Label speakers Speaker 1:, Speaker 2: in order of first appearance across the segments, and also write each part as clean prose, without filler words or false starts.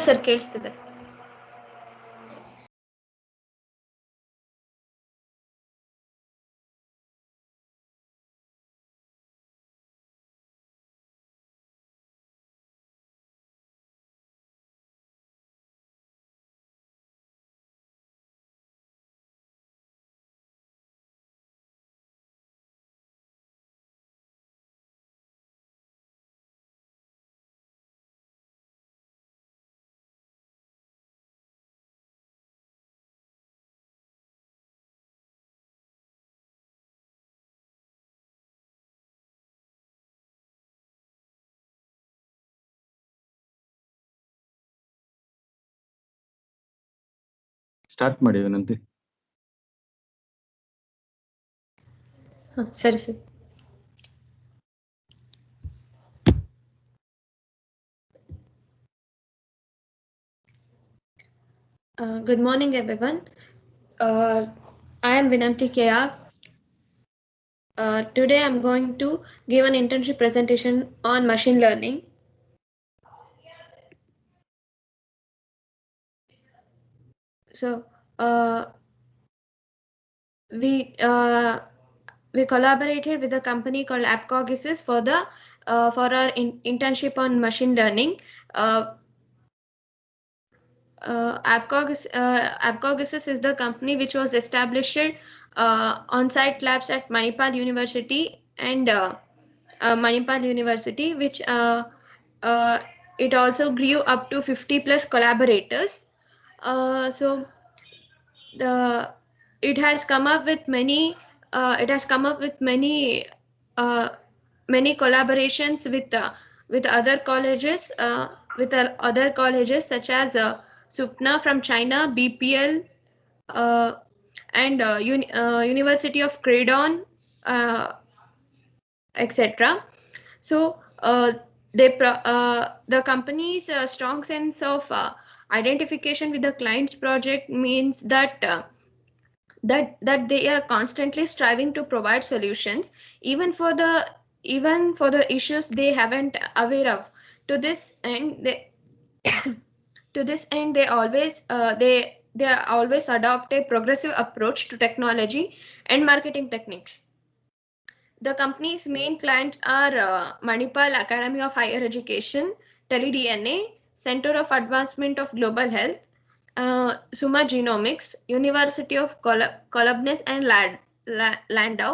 Speaker 1: Sir ಕೇಳಿಸ್ತಿದೆ.
Speaker 2: Start ಮಾಡಿ ವಿನಂತಿ.
Speaker 1: ಸರಿ sir. Good morning, everyone. I am Vinanti Kea. Today I'm going to give an internship presentation on machine learning. So we collaborated with a company called AppCognisis for our internship on machine learning. AppCognisis is the company which was established on-site labs at Manipal University and Manipal University, which it also grew up to 50 plus collaborators. So it has come up with many many collaborations with other colleges such as Supna from China, BPL, and University of Credon, etc. So the company's strong sense of identification with the client's project means that that they are constantly striving to provide solutions even for the issues they haven't aware of. To this end, they always adopt a progressive approach to technology and marketing techniques. The company's main clients are Manipal Academy of Higher Education, TeleDNA, Center of Advancement of Global Health, Summa Genomics, University of Columnus and Landau,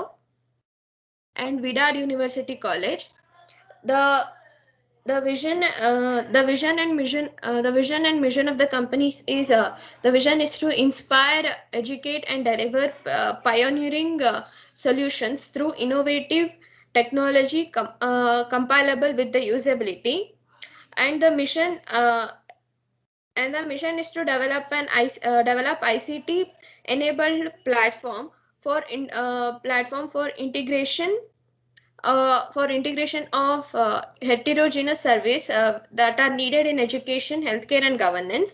Speaker 1: and Vidad University College. The vision and mission of the companies is the vision is to inspire, educate, and deliver pioneering solutions through innovative technology compatible with the usability, and the mission is to develop ICT enabled platform for integration of heterogeneous service that are needed in education, healthcare, and governance.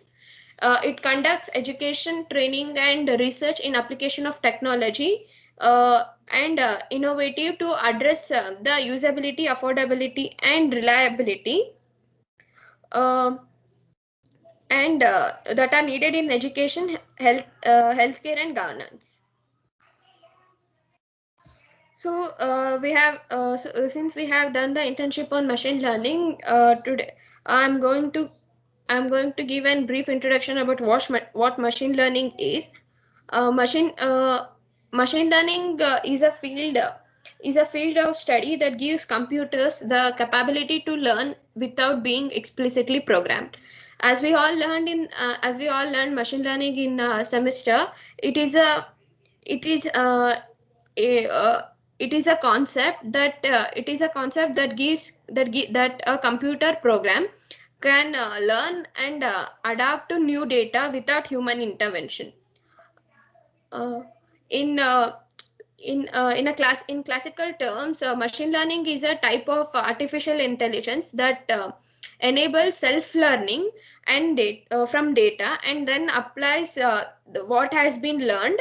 Speaker 1: It conducts education, training, and research in application of technology and innovative to address the usability, affordability, and reliability and that are needed in education, healthcare, and governance. So since we have done the internship on machine learning, today I'm going to give a brief introduction about what machine learning is. Machine learning is a field of study that gives computers the capability to learn without being explicitly programmed. As we all learned machine learning in semester, it is a a it is a concept that a computer program can learn and adapt to new data without human intervention. Uh, in classical terms, machine learning is a type of artificial intelligence that enables self-learning and from data, and then applies what has been learned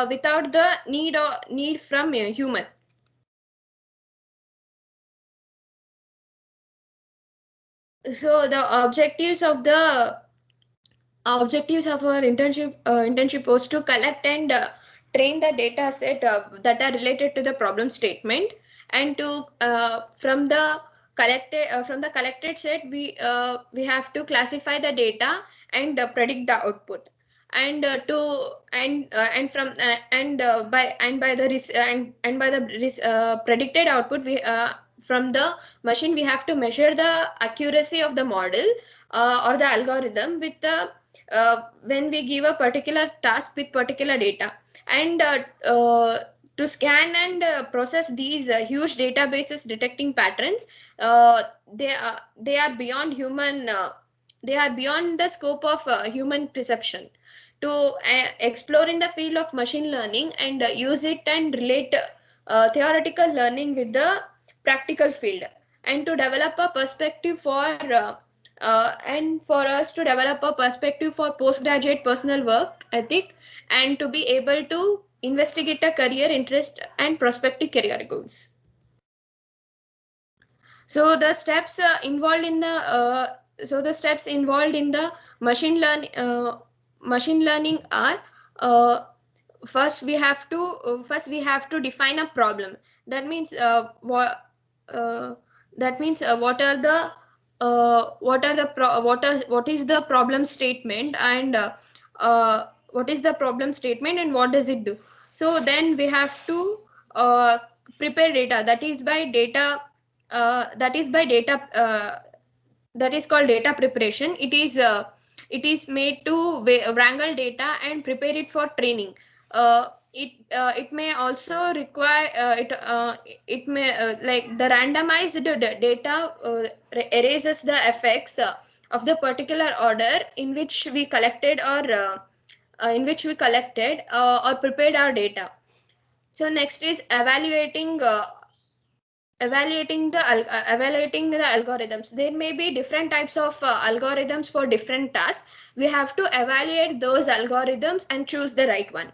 Speaker 1: without the need from a human. So the objectives of our internship was to collect and train the data set that are related to the problem statement, and to from the collected set we have to classify the data and predict the output, and to and from and by the predicted output, we from the machine we have to measure the accuracy of the model or the algorithm with the when we give a particular task with particular data, and to scan and process these huge databases detecting patterns, they are beyond human they are beyond the scope of human perception. To explore in the field of machine learning and use it and relate theoretical learning with the practical field, and to develop a perspective for and for us to develop a perspective for postgraduate personal work ethic, and to be able to investigate a career interest and prospective career goals. So the steps involved in the machine learning are, uh, first we have to define a problem. That means uh, what is the problem statement, and what is the problem statement and what does it do. So then we have to uh, prepare data, that is by data that is called data preparation. It is made to wrangle data and prepare it for training. It may also require it may like the randomized data erases the effects of the particular order in which we collected or prepared our data. So next is evaluating the algorithms. There may be different types of algorithms for different tasks. We have to evaluate those algorithms and choose the right one.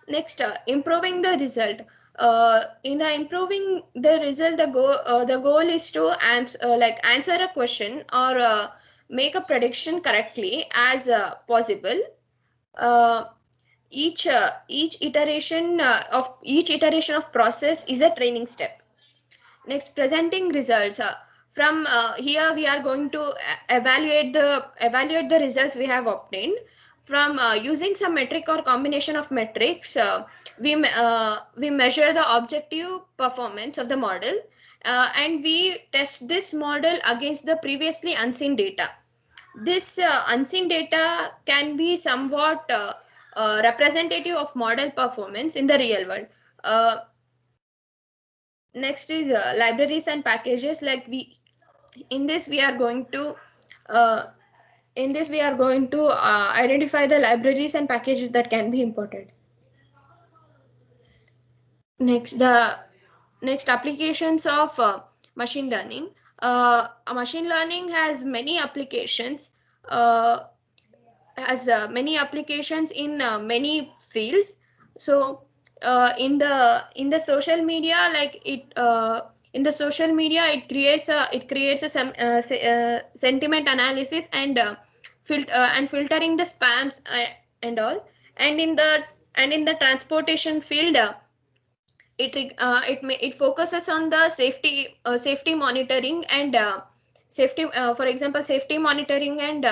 Speaker 1: Next, improving the result. In the improving the result, the goal is to answer a question or make a prediction correctly as possible. uh, each iteration of process is a training step. Next, presenting results. From here, we are going to evaluate the results we have obtained from using some metric or combination of metrics. We measure the objective performance of the model, and we test this model against the previously unseen data. This unseen data can be somewhat representative of model performance in the real world. Uh, Next is libraries and packages. Like we in this we are going to uh, identify the libraries and packages that can be imported. Next, the next applications of machine learning. Machine learning has many applications. Many applications in many fields. So in the social media, in the social media, it creates a sentiment analysis and filtering the spams and all. And in the transportation field, it focuses on the safety monitoring and safety for example safety monitoring and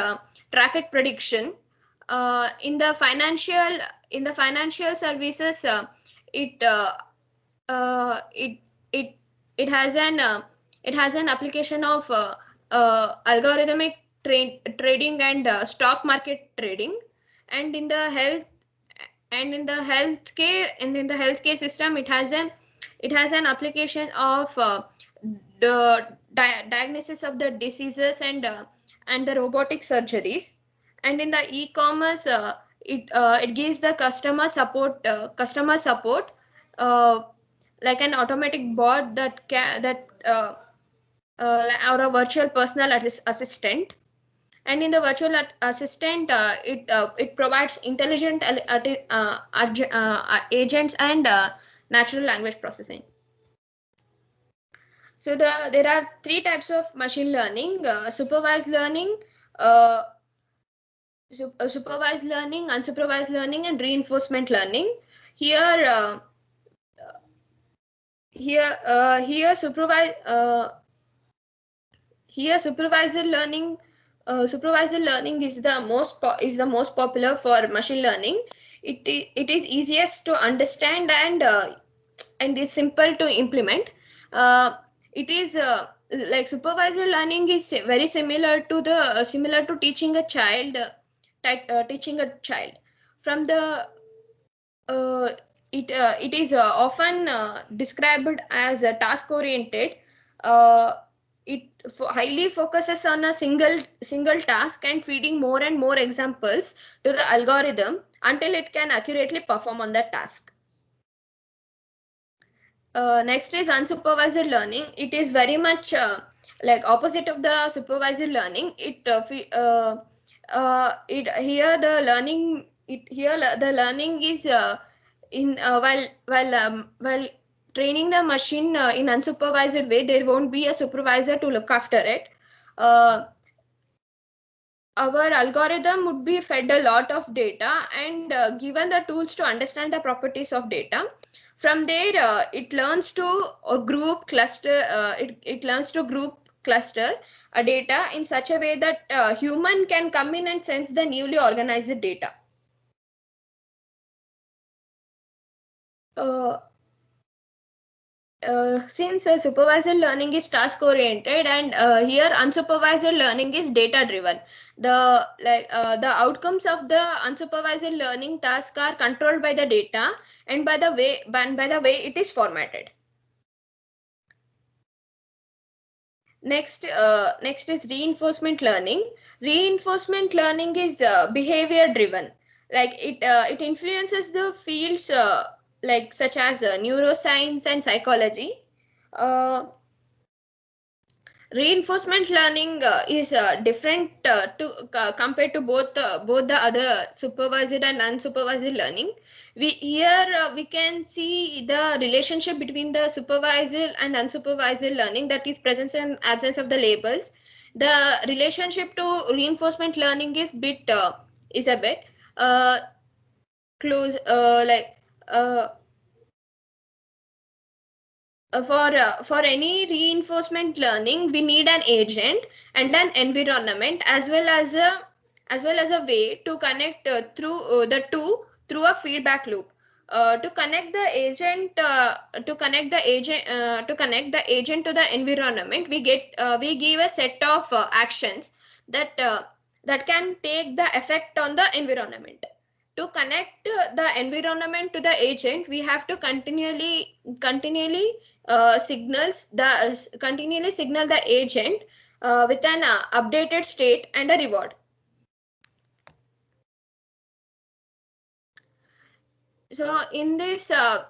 Speaker 1: traffic prediction. In the financial services, it uh, uh, it it it has an application of algorithmic trading and stock market trading. And in the health and in the healthcare system, it has an application of the diagnosis of the diseases and the robotic surgeries. And in the e-commerce, it gives the customer support, uh, like an automatic bot or a virtual personal assistant. And in the virtual assistant, it provides intelligent agents and natural language processing. So there are three types of machine learning: supervised learning, uh, supervised learning, unsupervised learning, and reinforcement learning. Here, here, here, supervisor learning. Supervisor learning is the most popular for machine learning. It is easiest to understand and it's simple to implement. It is like supervisor learning is very similar to teaching a child, teaching a child from the uh, it is often described as a task oriented. uh, it highly focuses on a single task and feeding more and more examples to the algorithm until it can accurately perform on that task. Next is unsupervised learning. It is very much like opposite of the supervised learning. It here the learning it here the learning is in while training the machine in unsupervised way. There won't be a supervisor to look after it. Uh, our algorithm would be fed a lot of data and given the tools to understand the properties of data. From there, it learns to group cluster. It learns to group cluster data in such a way that human can come in and sense the newly organized data. Uh, since supervised learning is task oriented and here unsupervised learning is data driven, the outcomes of the unsupervised learning task are controlled by the data and by the way it is formatted. Next is reinforcement learning. Reinforcement learning is behavior driven. Like it influences the fields like such as neuroscience and psychology. uh, Reinforcement learning is different to compared to both the other supervised and unsupervised learning. We can see the relationship between the supervised and unsupervised learning that is present in absence of the labels. The relationship to reinforcement learning is a bit uh, close, uh, for any reinforcement learning we need an agent and an environment as well as a way to connect through the two through a feedback loop. To connect the agent to the environment, we give a set of actions that that can take the effect on the environment. To connect the environment to the agent, we have to continually signal the agent with an updated state and a reward. So in this the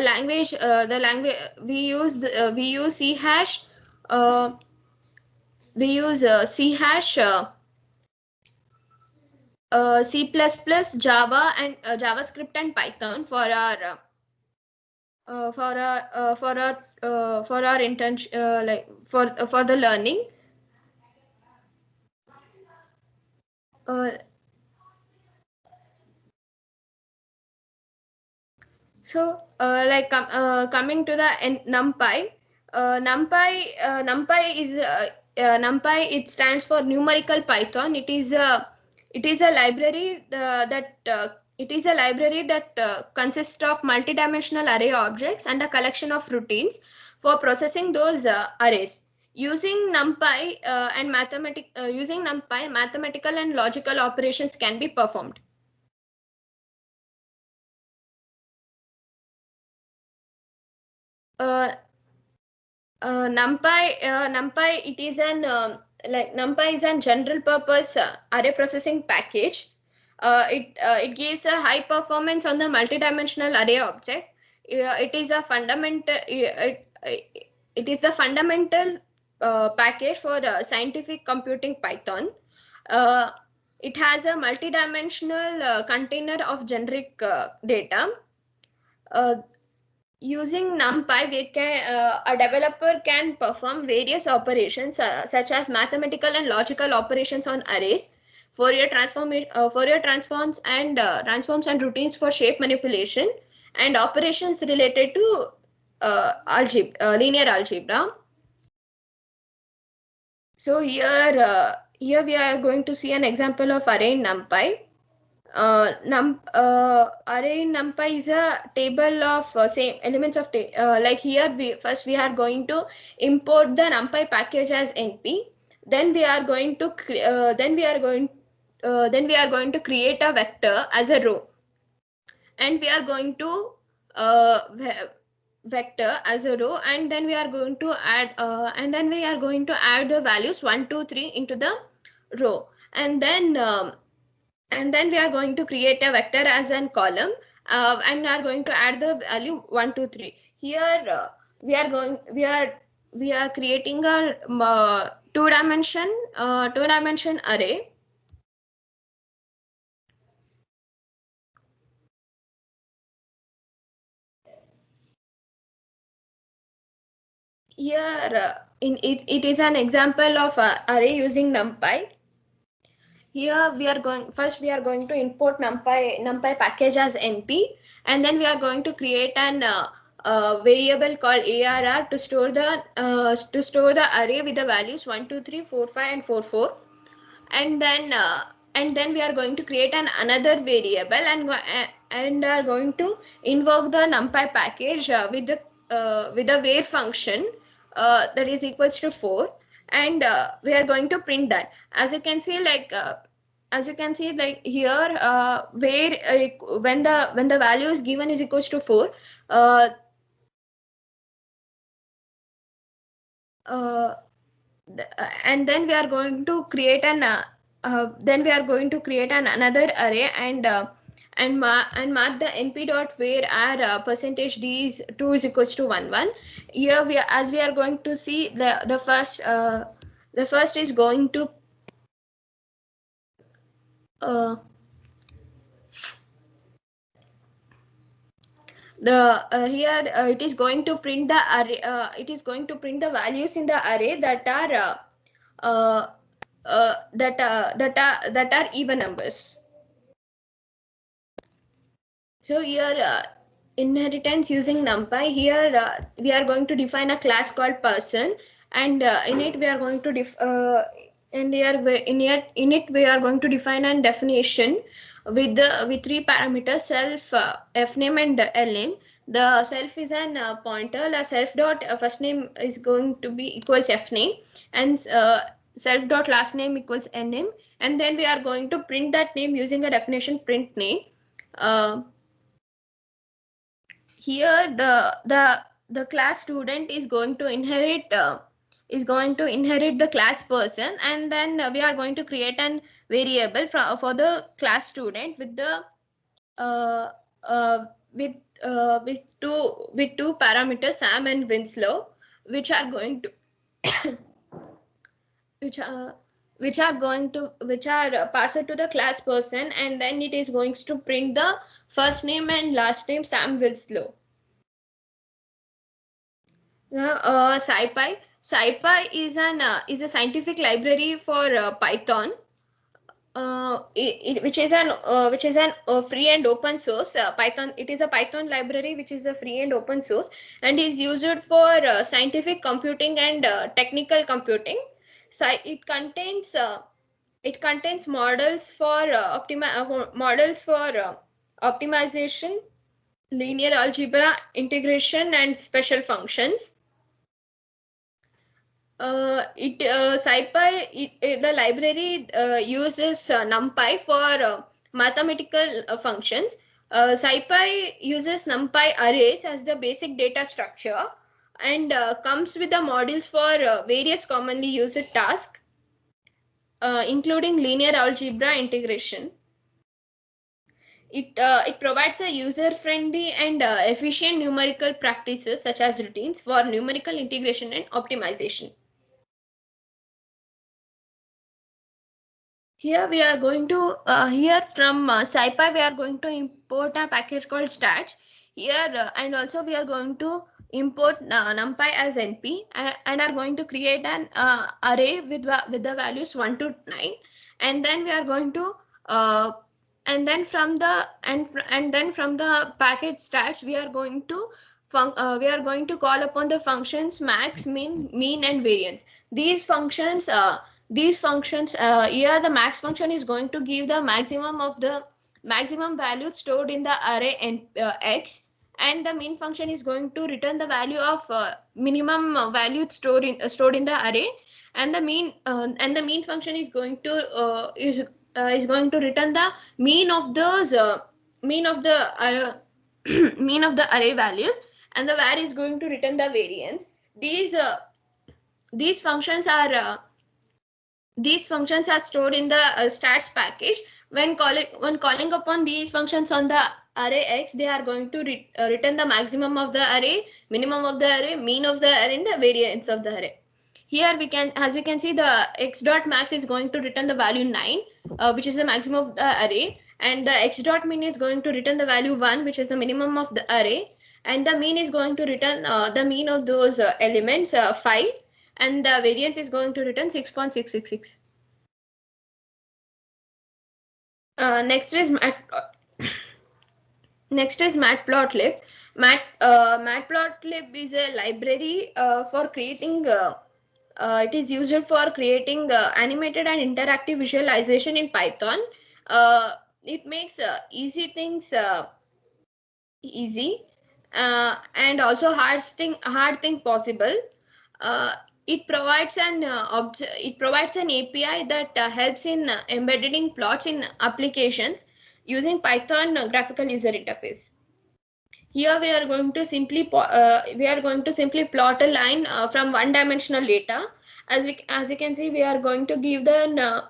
Speaker 1: language we use C hash we use C hash C++, Java, and JavaScript and Python for our intention for the learning. Uh, so coming to the NumPy, NumPy. It stands for numerical Python. It is a library that consists of multidimensional array objects and a collection of routines for processing those arrays. Using NumPy, mathematical and logical operations can be performed. Uh, NumPy it is an NumPy is an general purpose array processing package. It gives a high performance on the multidimensional array object. It is a fundamental it is the fundamental package for scientific computing Python. Uh, it has a multidimensional container of generic data. Uh, using NumPy, a developer can perform various operations such as mathematical and logical operations on arrays, Fourier transforms and routines for shape manipulation, and operations related to linear algebra. So here we are going to see an example of array in NumPy. Array in NumPy is a table of same elements of like here we are going to import the NumPy package as NP. Then we are going to create a vector as a row, and we are going to vector as a row, and then we are going to add the values 1 2 3 into the row, and then we are going to create a vector as a column, and we are going to add the value 1 2 3 here. We are creating a two dimension array. Here it is an example of array using NumPy. Here we are going to import NumPy package as NP, and then we are going to create an variable called ARR to store the array with the values 1 2 3 4 5 and 4 4, and then we are going to create another variable, and are going to invoke the NumPy package with the var function that is equals to 4, and we are going to print that. As you can see, like here, where when the value is given is equals to 4, and then we are going to create another array, and mark the np.var percentage d is 2 is equals to 1 1. Here we are going to see the first is going to it is going to print the array. It is going to print the values in the array that are even numbers. So here inheritance using NumPy. Here we are going to define a class called person, and in it we are going to we are going to define a definition with three parameters: self, fname, and lname. The self is an pointer. The self dot first name is going to be equals fname, and self dot last name equals name, and then we are going to print that name using a definition print name. Here the class student is going to inherit the class person, and then we are going to create an variable for the class student with the with two parameters, Sam and Winslow, which are going to which are passed to the class person, and then it is going to print the first name and last name Sam Winslow. SciPy. SciPy is a scientific library for Python, which is an free and open source. Python. It is a Python library which is a free and open source, and is used for scientific computing and technical computing. So it contains models for optimization, linear algebra, integration, and special functions. The library uses NumPy for mathematical functions. SciPy uses NumPy arrays as the basic data structure, and comes with the modules for various commonly used tasks, including linear algebra integration. It provides a user-friendly and efficient numerical practices such as routines for numerical integration and optimization. Here we are going to here from SciPy we are going to import a package called stats. here, and also we are going to import numpy as np, and are going to create an array with the values 1 to 9, and then we are going to uh, and then from the and then from the package stats we are going to we are going to call upon the functions max, mean and variance. These functions, here the max function is going to give the maximum value stored in the array x, and the mean function is going to return the value of minimum value stored in the array, and the mean function is going to is going to return the mean of those mean of the mean of the array values, and the var is going to return the variance. These functions are stored in the stats package. When calling upon these functions on the array x, they are going to return the maximum of the array, minimum of the array, mean of the array, and the variance of the array. Here as we can see, the x dot max is going to return the value 9, which is the maximum of the array, and the x dot min is going to return the value 1, which is the minimum of the array, and the mean is going to return the mean of those elements 5, and the variance is going to return 6.666. Next is matplotlib. Matplotlib is a library for creating it is used for creating animated and interactive visualization in Python. It makes easy things easy, and also hard thing possible. Uh, it provides an API that helps in embedding plots in applications using Python graphical user interface. Here we are going to simply plot a line from one-dimensional data. As you can see, we are going to give the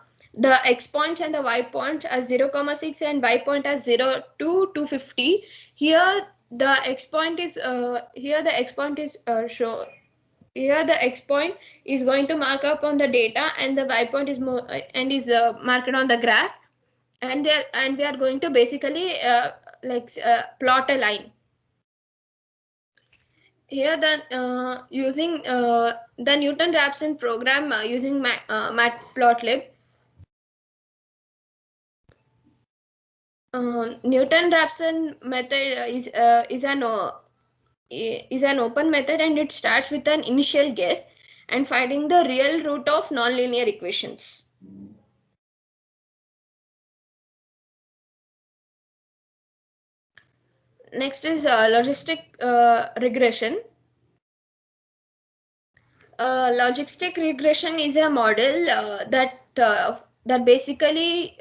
Speaker 1: x point and the y point as 0,6 and y point as 0 to 250. Here the x point is show. Here the x point is going to mark up on the data, and the y point is marked on the graph, and we are going to basically plot a line. Here using the Newton-Raphson program using Matplotlib. Newton-Raphson method is an open method, and it starts with an initial guess and finding the real root of nonlinear equations. Next is logistic regression. Logistic regression is a model that basically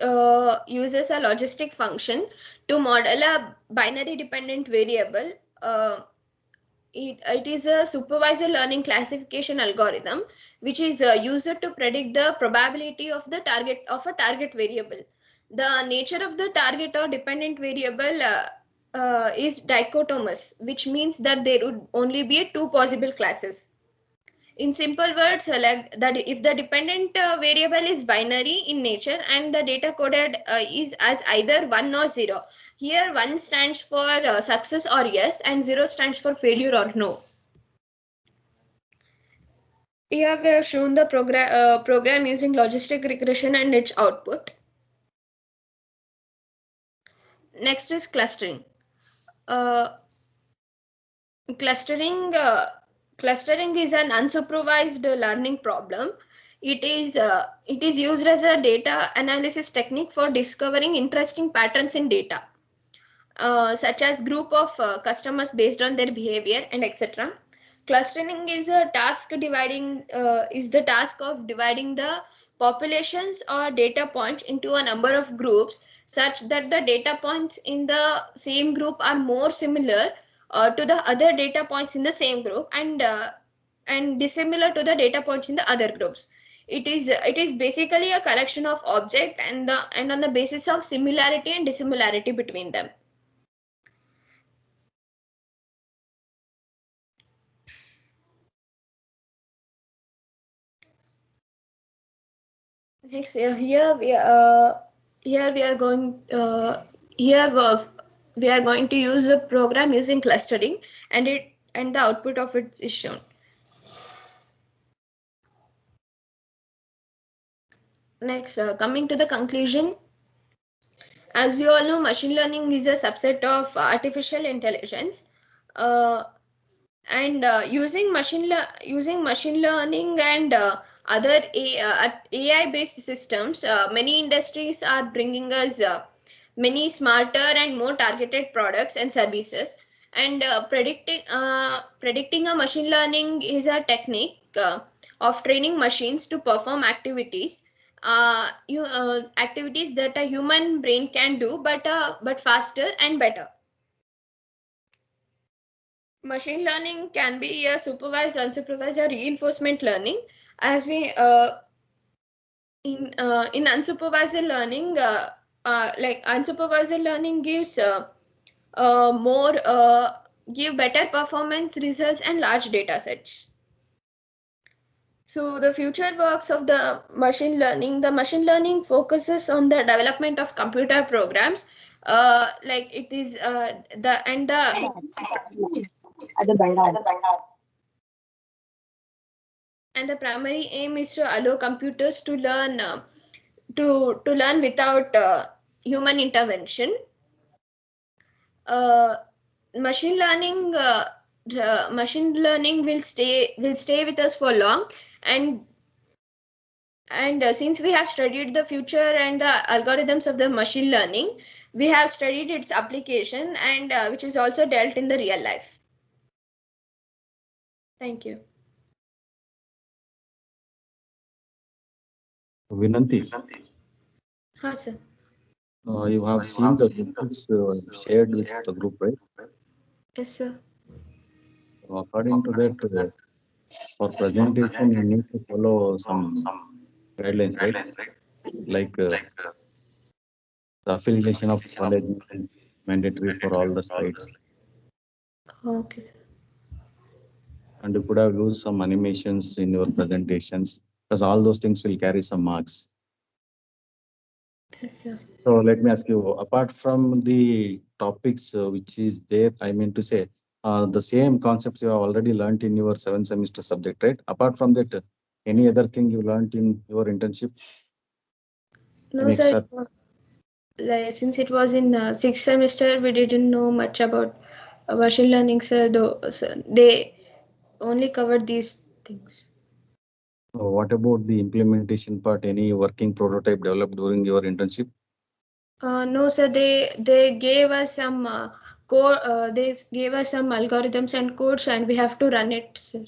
Speaker 1: uses a logistic function to model a binary dependent variable. It is a supervisor learning classification algorithm which is used to predict the probability of a target variable. The nature of the target or dependent variable is dichotomous, which means that there would only be two possible classes. In simple words, like that if the dependent variable is binary in nature and the data coded is as either 1 or 0. Here 1 stands for success or yes, and 0 stands for failure or no. Here we have shown the program using logistic regression and its output. Next is clustering. Uh, clustering Clustering is an unsupervised learning problem. It is used as a data analysis technique for discovering interesting patterns in data, such as group of customers based on their behavior and etc. Clustering is the task of dividing the populations or data points into a number of groups such that the data points in the same group are more similar to the other data points in the same group, and dissimilar to the data points in the other groups. It is basically a collection of objects, and on the basis of similarity and dissimilarity between them. Next, here we are going here we are going to use a program using clustering, and the output of it is shown. Next, coming to the conclusion, as we all know, machine learning is a subset of artificial intelligence. Uh, and using machine learning and other AI based systems, many industries are bringing us many smarter and more targeted products and services. And predicting a machine learning is a technique of training machines to perform activities that a human brain can do, but faster and better. Machine learning can be a supervised, unsupervised, or reinforcement learning. As we in unsupervised learning, like unsupervised learning gives more give better performance results and large data sets. So the future works of the machine learning focuses on the development of computer programs. Like it is the and the and the primary aim is to allow computers to learn to learn without human intervention. uh, machine learning Machine learning will stay with us for long, and since we have studied the future and the algorithms of the machine learning, we have studied its application, and which is also dealt in the real life. Thank you.
Speaker 2: Vinanti,
Speaker 1: Huh, sir.
Speaker 2: you have seen the topics shared with the group, right?
Speaker 1: Yes, sir.
Speaker 2: So according to that, for presentation, you need to follow some guidelines, right? Like the affiliation of college is mandatory for all the slides.
Speaker 1: Okay, sir.
Speaker 2: And you could have used some animations in your presentations, because all those things will carry some marks.
Speaker 1: Yes, sir.
Speaker 2: So let me ask you, apart from the topics which is there, I mean to say, the same concepts you have already learned in your 7th semester subject, right? Apart from that, any other thing you learned in your internship?
Speaker 1: No,
Speaker 2: Any
Speaker 1: sir.
Speaker 2: extra?
Speaker 1: Like, since it was in sixth semester, we didn't know much about machine learning, sir. Though so they only covered these things.
Speaker 2: What about the implementation part? Any working prototype developed during your internship?
Speaker 1: No, sir. They gave us some code. They gave us some algorithms and codes, and we have to run it, sir.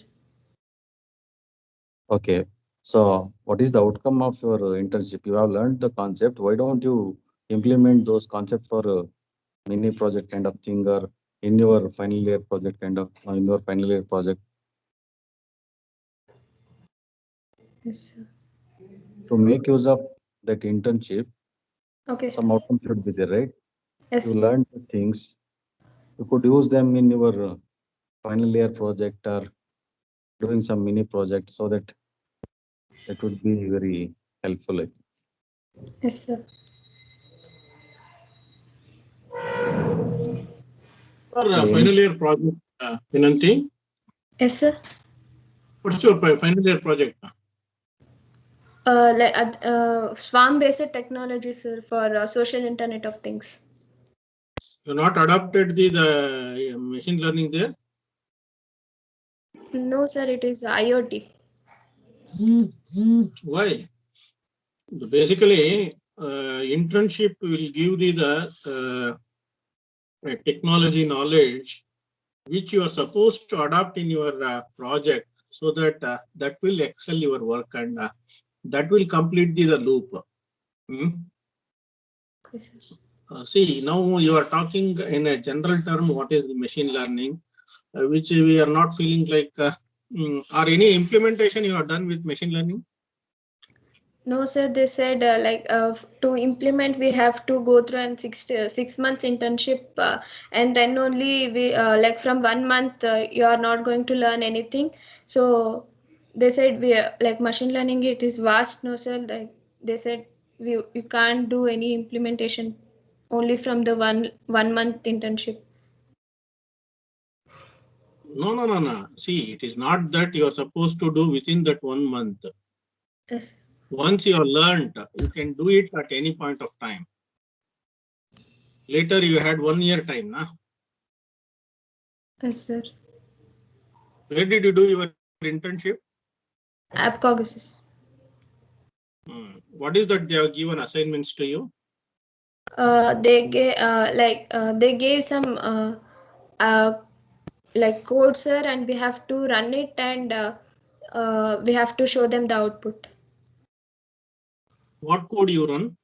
Speaker 2: Okay. So what is the outcome of your internship? You have learned the concept. Why don't you implement those concepts for a mini project kind of thing, or in your final year project kind of, in your final year project?
Speaker 1: Yes, sir.
Speaker 2: To make use of that internship,
Speaker 1: Okay, sir.
Speaker 2: some outcome should be there, right? You
Speaker 1: Yes.
Speaker 2: learn the things, you could use them in your final year project or doing some mini project, so that it would be very helpful. I think.
Speaker 1: Yes, sir.
Speaker 3: For
Speaker 2: So any,
Speaker 3: final year project, Vinanti,
Speaker 1: Yes, sir.
Speaker 3: what's your final year project?
Speaker 1: Like swarm-based technology, sir, for social Internet of Things.
Speaker 3: You not adopted the machine learning there?
Speaker 1: No, sir. It is IoT.
Speaker 3: Why? Basically, internship will give the technology knowledge which you are supposed to adopt in your project, so that that will excel your work, and that will complete the loop. Hmm?
Speaker 1: Yes, sir.
Speaker 3: See, now you are talking in a general term what is the machine learning, which we are not feeling like, or any implementation you have done with machine learning?
Speaker 1: No, sir. They said to implement, we have to go through an 6 months internship, and then only we like from 1 month you are not going to learn anything. So they said we like machine learning. It is vast, no, sir. Like they said, you can't do any implementation only from the one month internship?
Speaker 3: No. See, it is not that you are supposed to do within that 1 month.
Speaker 1: Yes.
Speaker 3: Once you have learned, you can do it at any point of time. Later, you had 1 year time, na?
Speaker 1: Yes, sir.
Speaker 3: Where did you do your internship?
Speaker 1: AppCognisis.
Speaker 3: What is that they have given assignments to you?
Speaker 1: They gave they gave some like code, sir, and we have to run it, and we have to show them the output.
Speaker 3: What code you run?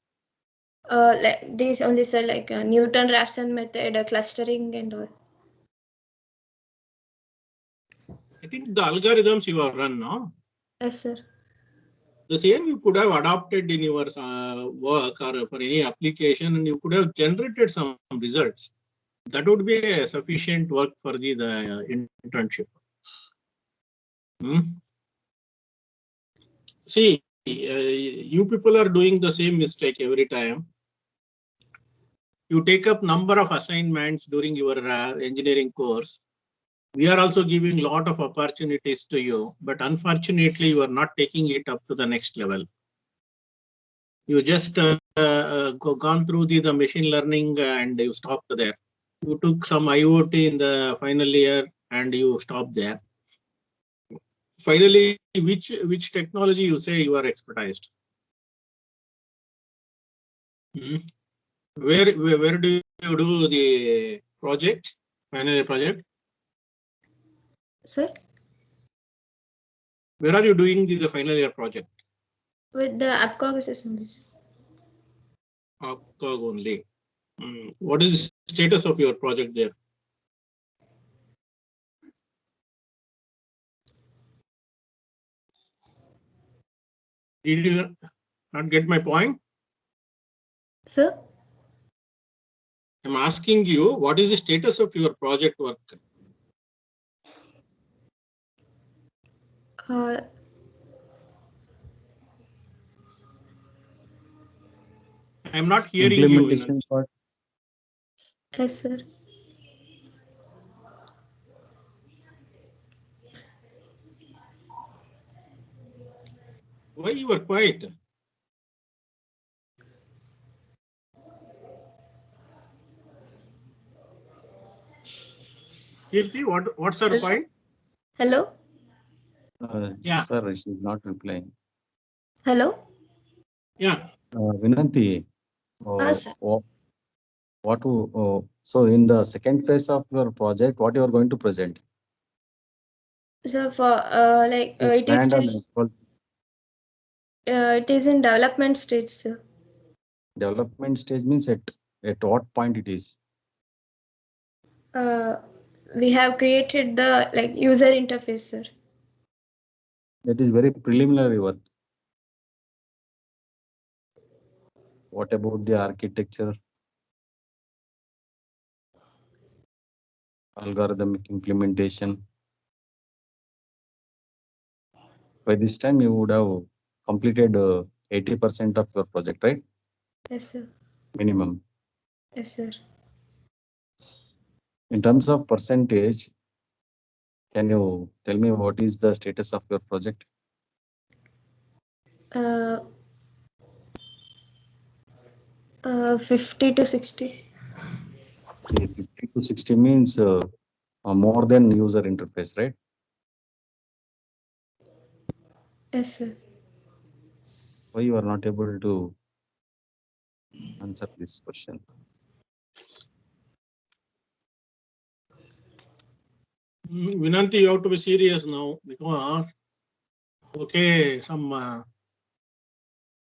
Speaker 1: Like these only, sir, like Newton-Raphson method, clustering and all.
Speaker 3: I think the algorithms you have run, no?
Speaker 1: Yes, sir.
Speaker 3: The same you could have adopted in your work or for any application, and you could have generated some results. That would be a sufficient work for the internship. See, you people are doing the same mistake every time. You take up number of assignments during your engineering course. We are also giving a lot of opportunities to you, but unfortunately, you are not taking it up to the next level. You just gone through the machine learning and you stopped there. You took some IoT in the final year and you stopped there. Finally, which technology you say you are expertised? Where do you do the project? Final year project?
Speaker 1: Sir?
Speaker 3: Where are you doing the final year project?
Speaker 1: With the AppCognisis only.
Speaker 3: AppCog only. What is the status of your project there? Did you not get my point?
Speaker 1: Sir?
Speaker 3: I'm asking you, what is the status of your project work? I'm not hearing you.
Speaker 2: Implementation part.
Speaker 1: Yes, sir.
Speaker 3: Why you are quiet? Kirti, what's her point?
Speaker 1: Hello?
Speaker 3: Yeah.
Speaker 2: Sir, she's not replying.
Speaker 1: Hello?
Speaker 3: Yeah.
Speaker 2: Vinanti,
Speaker 1: Sir.
Speaker 2: so in the second phase of your project, what you are going to present?
Speaker 1: So for like it is still, it is in development stage, sir.
Speaker 2: Development stage means at what point it is?
Speaker 1: We have created the like user interface, sir.
Speaker 2: That is very preliminary work. What about the architecture? Algorithmic implementation? By this time, you would have completed 80% of your project, right?
Speaker 1: Yes, sir.
Speaker 2: Minimum.
Speaker 1: Yes, sir.
Speaker 2: In terms of percentage, can you tell me what is the status of your project?
Speaker 1: 50 to 60.
Speaker 2: 50 to 60 means more than user interface, right?
Speaker 1: Yes, sir.
Speaker 2: Why you are not able to answer this question?
Speaker 3: Vinanti, you have to be serious now because, okay, some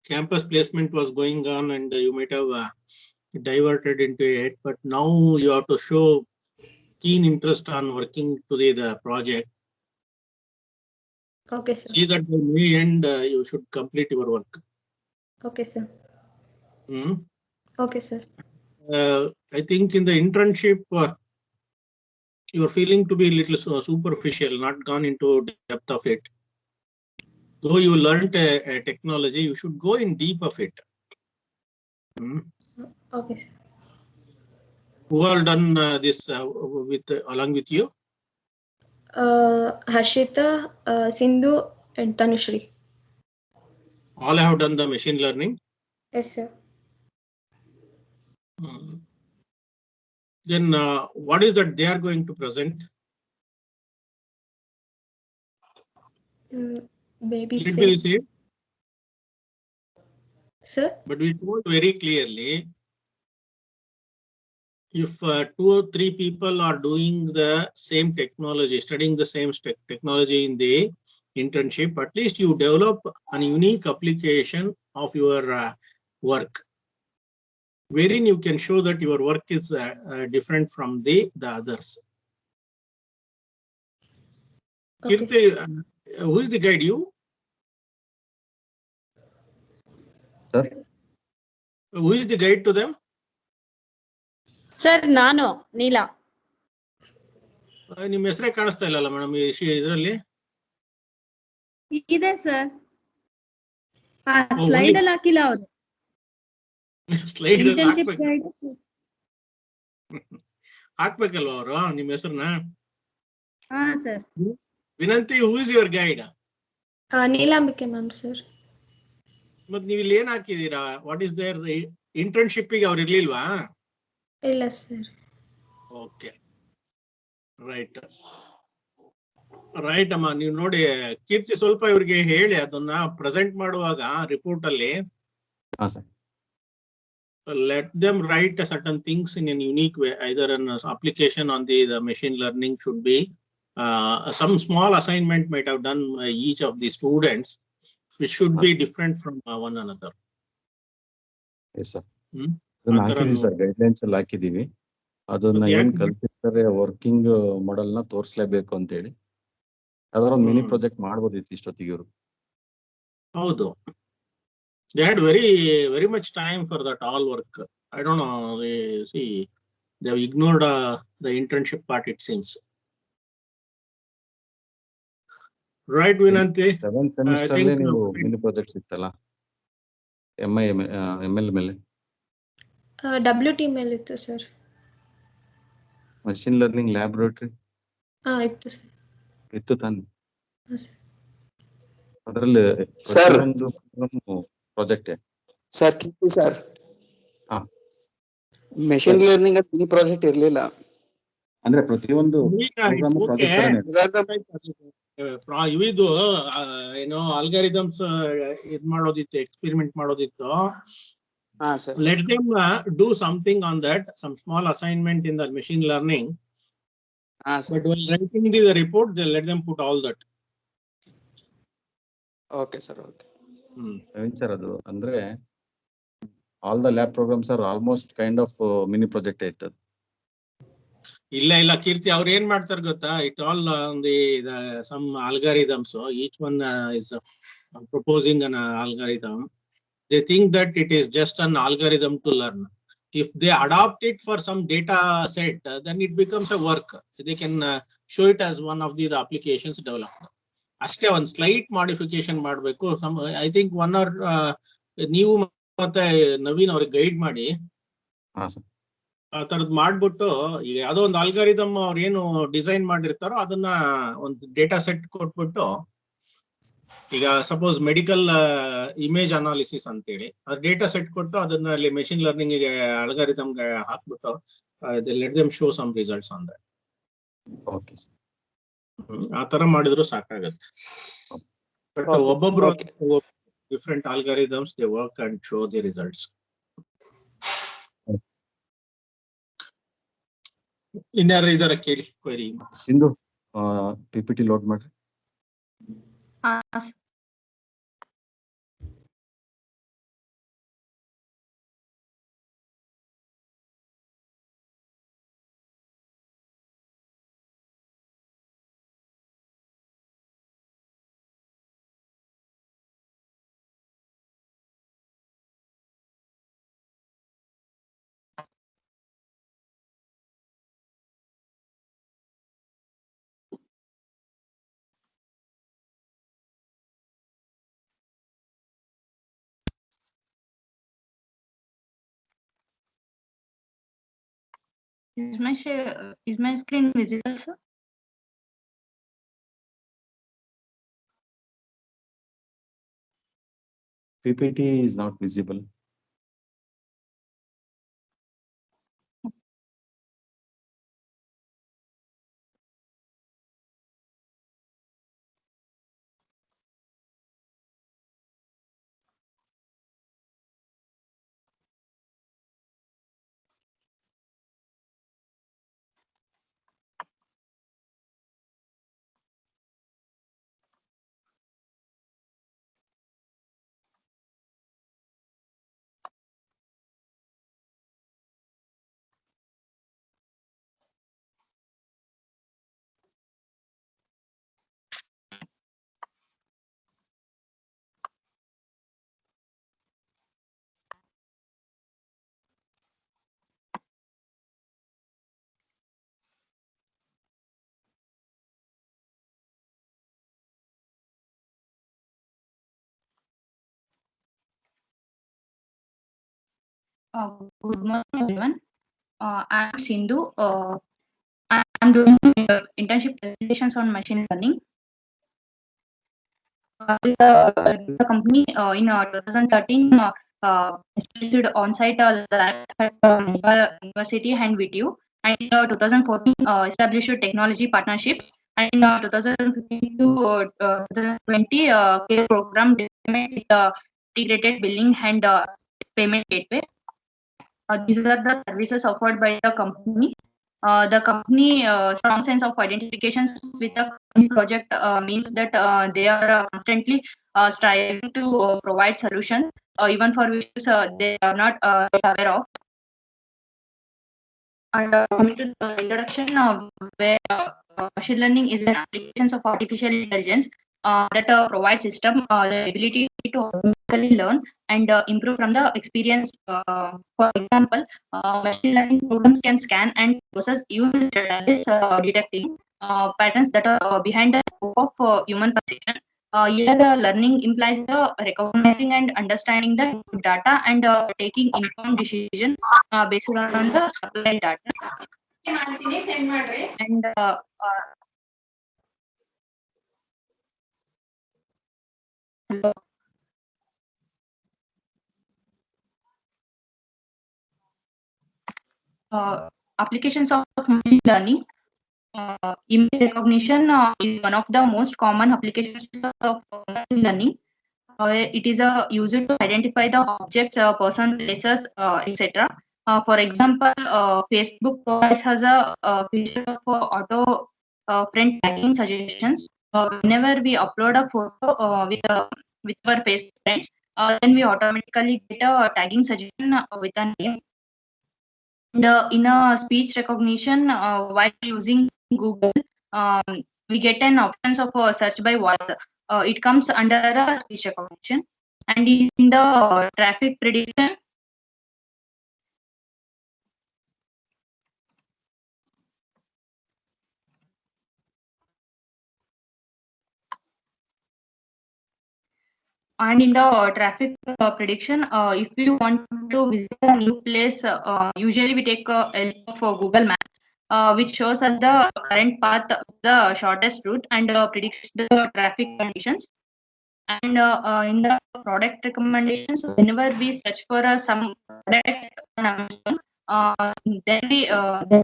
Speaker 3: campus placement was going on and you might have diverted into it, but now you have to show keen interest on working to the project.
Speaker 1: Okay, sir.
Speaker 3: See that by May end, you should complete your work.
Speaker 1: Okay, sir.
Speaker 3: Mm.
Speaker 1: Okay, sir.
Speaker 3: I think in the internship, you are feeling to be a little superficial, not gone into depth of it. Though you learned a technology, you should go in deep of it.
Speaker 1: Okay, sir.
Speaker 3: Who all done this with along with you?
Speaker 1: Harshita, Sindhu, and Tanushri.
Speaker 3: All have done the machine learning.
Speaker 1: Yes, sir.
Speaker 3: Then what is that they are going to present?
Speaker 1: Maybe
Speaker 3: Let me
Speaker 1: same.
Speaker 3: see.
Speaker 1: Sir?
Speaker 3: But we told very clearly, if 2 or 3 people are doing the same technology, studying the same technology in the internship, at least you develop a unique application of your work, wherein you can show that your work is different from the others.
Speaker 1: Okay.
Speaker 3: Kirti, who is the guide? You?
Speaker 2: Sir,
Speaker 3: Who is the guide to them?
Speaker 4: Sir, Nano, Neela.
Speaker 3: ನಿಮ್ಮ ಹೆಸರೇ ಕಾಣಿಸ್ತಾ ಇಲ್ಲಲ್ಲ madam ಇದರಲ್ಲಿ.
Speaker 4: ಇದೆ sir. Slide ಅಲ್ಲಿ ಹಾಕಿಲ್ಲ ಅವರು.
Speaker 3: Slide
Speaker 4: internship guide
Speaker 3: ಹಾಕ್ಬೇಕಲ್ವಾ ಅವರು ನಿಮ್ಮ ಹೆಸರನ್ನ?
Speaker 4: ಹಾ ಸರ್.
Speaker 3: ವಿನಂತಿ, who is your guide?
Speaker 1: Neelambike ma'am sir.
Speaker 3: ಮತ್ ನೀವು ಇಲ್ಲಿ ಏನ್ ಹಾಕಿದೀರಾ? ವಾಟ್ ಇಸ್ ದೇರ್ ಇಂಟರ್ನ್ಶಿಪ್ ಗೆ ಅವ್ರು ಇರ್ಲಿಲ್ವಾ?
Speaker 1: ಇಲ್ಲ ಸರ್.
Speaker 3: ಓಕೆ, ರೈಟ್ ರೈಟ್ ಅಮ್ಮ. ನೀವು ನೋಡಿ ಕೀರ್ತಿ, ಸ್ವಲ್ಪ ಇವ್ರಿಗೆ ಹೇಳಿ ಅದನ್ನ ಪ್ರೆಸೆಂಟ್ ಮಾಡುವಾಗ ರಿಪೋರ್ಟ್ ಅಲ್ಲಿ.
Speaker 2: ಹಾ sir.
Speaker 3: Let them write certain things in a unique way. Either an application on the machine learning should be some small assignment might have done each of the students, which should be different from one another.
Speaker 2: Yes sir. ಅದನ್ನ ಹಾಕಿದೀವಿ sir, guidelines ಎಲ್ಲ ಹಾಕಿದೀವಿ. ಅದನ್ನ ಏನ್ ಕಲ್ತಿರ್ತಾರೆ working model ನ ತೋರಿಸ್ಲೇಬೇಕು ಅಂತ ಹೇಳಿ ಯಾವ್ದಾರ ಒಂದು ಮಿನಿ ಪ್ರಾಜೆಕ್ಟ್ ಮಾಡ್ಬೋದಿತ್ತು ಇಷ್ಟೊತ್ತಿಗೆ ಇವರು.
Speaker 3: ಹೌದು, they had very much time for that all work. I don't know, they have ignored the internship part, it seems. Right, Vinanti?
Speaker 2: 7th semester ಅಲ್ಲಿ ನೀವು ಮಿನಿ ಪ್ರಾಜೆಕ್ಟ್ಸ್ ಇತ್ತಲ್ಲ ML ಮೇಲೆ?
Speaker 1: WT ಮೇಲೆ ಇತ್ತು ಸರ್.
Speaker 2: ಮಷಿನ್ ಲರ್ನಿಂಗ್ ಲ್ಯಾಬೊರೇಟರಿ
Speaker 1: ಇತ್ತು sir.
Speaker 2: ಇತ್ತು ತಾನೆ?
Speaker 5: ಅದರಲ್ಲಿ
Speaker 2: ಪ್ರತಿಯೊಂದು project
Speaker 5: sir sir machine learning ಈ ಪ್ರಾಜೆಕ್ಟ್ ಇರಲಿಲ್ಲ.
Speaker 2: ಅಂದ್ರೆ ಪ್ರತಿಯೊಂದು
Speaker 3: ಇವಿದು ಏನೋ ಆಲ್ಗಾರಿದಮ್ಸ್ ಇದ್ ಮಾಡೋದಿತ್ತು, ಎಕ್ಸ್ಪೆರಿಮೆಂಟ್ ಮಾಡೋದಿತ್ತು. Let them do something on that, some small assignment in the machine learning. But while writing the report, they let them put all that.
Speaker 5: Okay sir, okay.
Speaker 2: Sir, ಅದು ಅಂದ್ರೆ all the lab programs are almost kind of mini project ಆಯ್ತು.
Speaker 3: ಇಲ್ಲ ಕೀರ್ತಿ, ಅವ್ರು ಏನ್ ಮಾಡ್ತಾರೆ ಗೊತ್ತಾ? It all some algorithms, so each one is proposing an algorithm. They think that it is just an algorithm to learn. If they adopt it for some data set, then it becomes a work. They can show it as one of the applications developed. ಅಷ್ಟೇ, ಒಂದು slight modification ಮಾಡಬೇಕು. I think 1 or ನೀವು ಮತ್ತೆ ನವೀನ್ ಅವ್ರಿಗೆ guide ಮಾಡಿ ಆ ತರದ್ ಮಾಡ್ಬಿಟ್ಟು, ಈಗ ಯಾವ್ದೋ ಒಂದು ಆಲ್ಗಾರಿದಮ್ ಅವ್ರು ಏನು ಡಿಸೈನ್ ಮಾಡಿರ್ತಾರೋ ಅದನ್ನ ಒಂದು ಡೇಟಾ ಸೆಟ್ ಕೊಟ್ಬಿಟ್ಟು, ಈಗ ಸಪೋಸ್ ಮೆಡಿಕಲ್ ಇಮೇಜ್ ಅನಾಲಿಸಿಸ್ ಅಂತೇಳಿ ಅದ್ ಡೇಟಾ ಸೆಟ್ ಕೊಟ್ಟು ಅದನ್ನ ಅಲ್ಲಿ ಮೆಷಿನ್ ಲರ್ನಿಂಗ್ ಗೆ ಅಲ್ಗಾರಿದಮ್ ಗೆ ಹಾಕ್ಬಿಟ್ಟು let them show some results on that.
Speaker 2: Okay,
Speaker 3: ಆ ತರ ಮಾಡಿದ್ರು ಸಾಕಾಗತ್ತೆ. ಬಟ್ ಒಬ್ಬೊಬ್ರು different algorithms they work and show the results. ಇನ್ಯಾರು ಇದರ ಕೇಳಿ ಕ್ವೆರಿ.
Speaker 2: ಸಿಂಧು PPT ಲೋಡ್ ಮಾಡ್ರಿ.
Speaker 6: Is my screen visible, sir?
Speaker 2: PPT is not visible.
Speaker 6: Good morning, everyone. I'm Sindhu. I'm doing internship presentations on machine learning. The company in 2013 established on-site lab at University and VTU, and in 2014 established technology partnerships, and in 2015 to 2020 care program development with integrated billing and payment gateway. These are the services offered by the company. The company strong sense of identifications with the company project means that they are constantly striving to provide solutions, even for which they are not aware of. And coming to the introduction, where machine learning is an application of artificial intelligence that provides system the ability to automatically learn and improve from the experience. For example, machine learning programs can scan and process human data, detecting patterns that are behind the scope of human perception. Here, learning implies the recognizing and understanding the input data and taking informed decision based on the supplied data. And hello. Applications of machine learning. Image recognition is one of the most common applications of machine learning. It is used to identify the objects, person, places, etc. For example, Facebook provides us a feature of auto friend tagging suggestions. Whenever we upload a photo with our Facebook friends, then we automatically get a tagging suggestion with a name. In a speech recognition, while using Google, um, we get an options of search by voice. It comes under a speech recognition. And in the traffic prediction, traffic prediction, if we want to visit a new place, usually we take help of Google Maps, which shows us the current path of the shortest route and predicts the traffic conditions. And in the product recommendations, whenever we search for some product on Amazon, then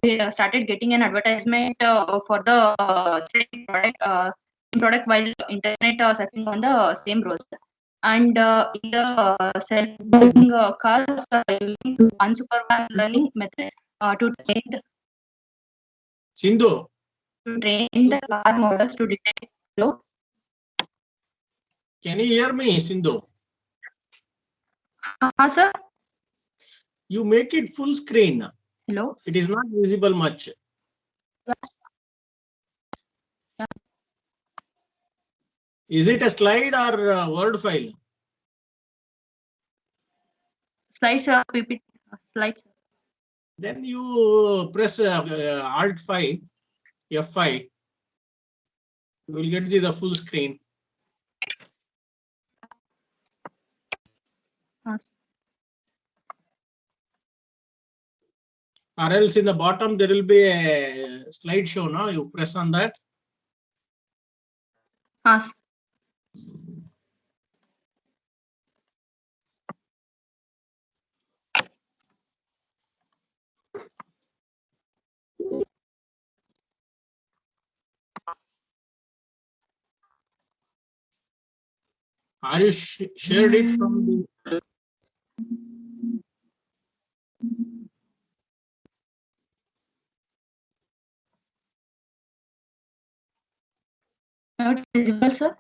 Speaker 6: we started getting an advertisement for the same product while internet surfing on the same browser. And in the self-driving cars, using unsupervised learning method to
Speaker 3: Sindhu,
Speaker 6: train the car models to detect flow.
Speaker 3: can you hear me, Sindhu?
Speaker 6: Sir.
Speaker 3: You make it full screen.
Speaker 6: Hello.
Speaker 3: It is not visible much. Is it a slide or a Word file?
Speaker 6: Slides, PPT slides.
Speaker 3: Then you press Alt 5, F5. You will get the full screen. or else in the bottom there will be a slideshow. Now you press on that.
Speaker 6: Yes.
Speaker 3: Are you shared it from the?
Speaker 6: Not visible, sir.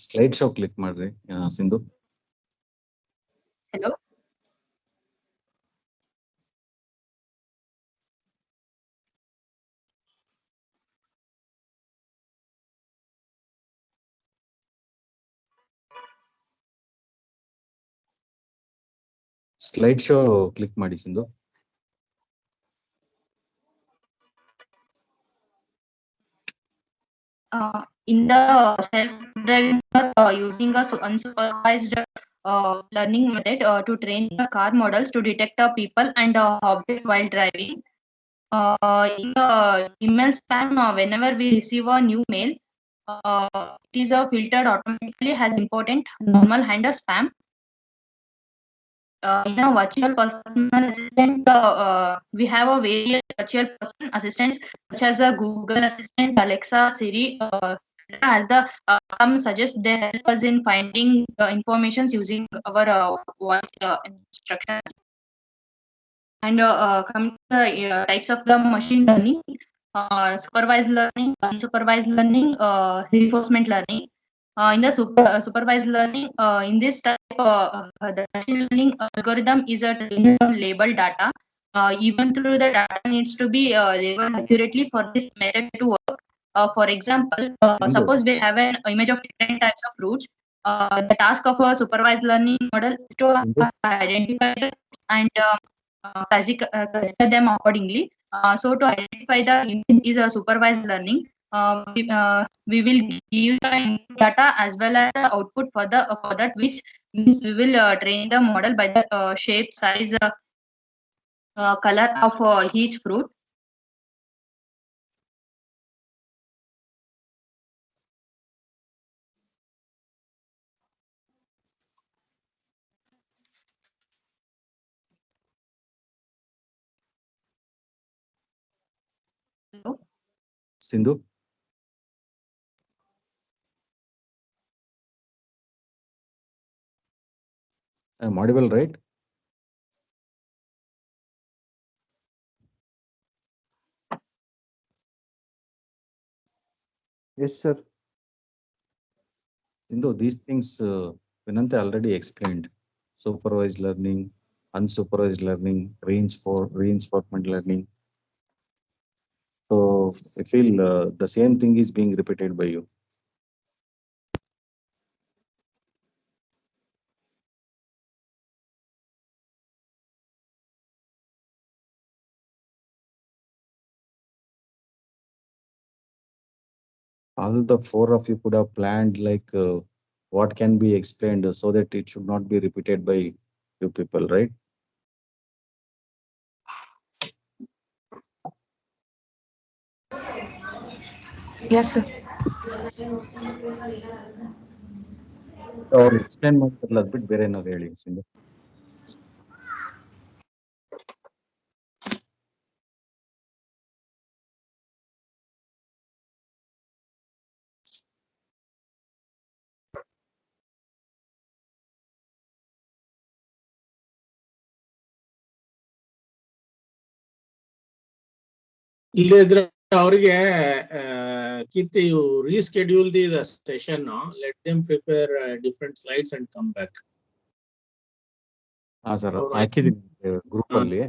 Speaker 2: Slide show click ಮಾಡ್ರಿ Sindhu.
Speaker 6: Hello.
Speaker 2: Slide show click ಮಾಡಿ Sindhu.
Speaker 6: In the self-driving using a unsupervised learning method to train the car models to detect people and object while driving. In the email spam, whenever we receive a new mail, it is filtered automatically as important, normal, and a spam. In a virtual personal assistant, we have a various virtual person assistants such as a Google Assistant, Alexa, Siri. As the some suggest they help us in finding information using our voice instructions. And coming to the types of the machine learning, supervised learning, unsupervised learning, reinforcement learning. In the supervised learning, in this type, the machine learning algorithm is a trained on labeled data. Even through the data needs to be labeled accurately for this method to work. For example, suppose we have an image of different types of fruits. The task of a supervised learning model is to identify and classify them accordingly. So to identify the image is a supervised learning. We will give the input data as well as the output for that, which means we will train the model by the shape, size, color of each fruit.
Speaker 2: Sindhu. I'm audible, right?
Speaker 7: Yes, sir.
Speaker 2: Sindhu, these things Vinante already explained. Supervised learning, unsupervised learning, reinforcement learning. So I feel the same thing is being repeated by you. All the four of you could have planned like what can be explained so that it should not be repeated by you people, right?
Speaker 6: Yes, sir.
Speaker 2: ಅವ್ರು explain ಮಾಡ್ತಾರಲ್ಲ ಅದ್ ಬಿಟ್ಟು ಬೇರೆ ಏನಾದ್ರು ಹೇಳಿ ಸಿಂಧು.
Speaker 3: ಇಲ್ಲದ್ರೆ ಅವರಿಗೆ Keerthi you reschedule the session, let them prepare different slides and come back.
Speaker 2: ಹಾ ಸರ್, ಹಾಕಿದೀನಿ ಗ್ರೂಪ್ ಅಲ್ಲಿ.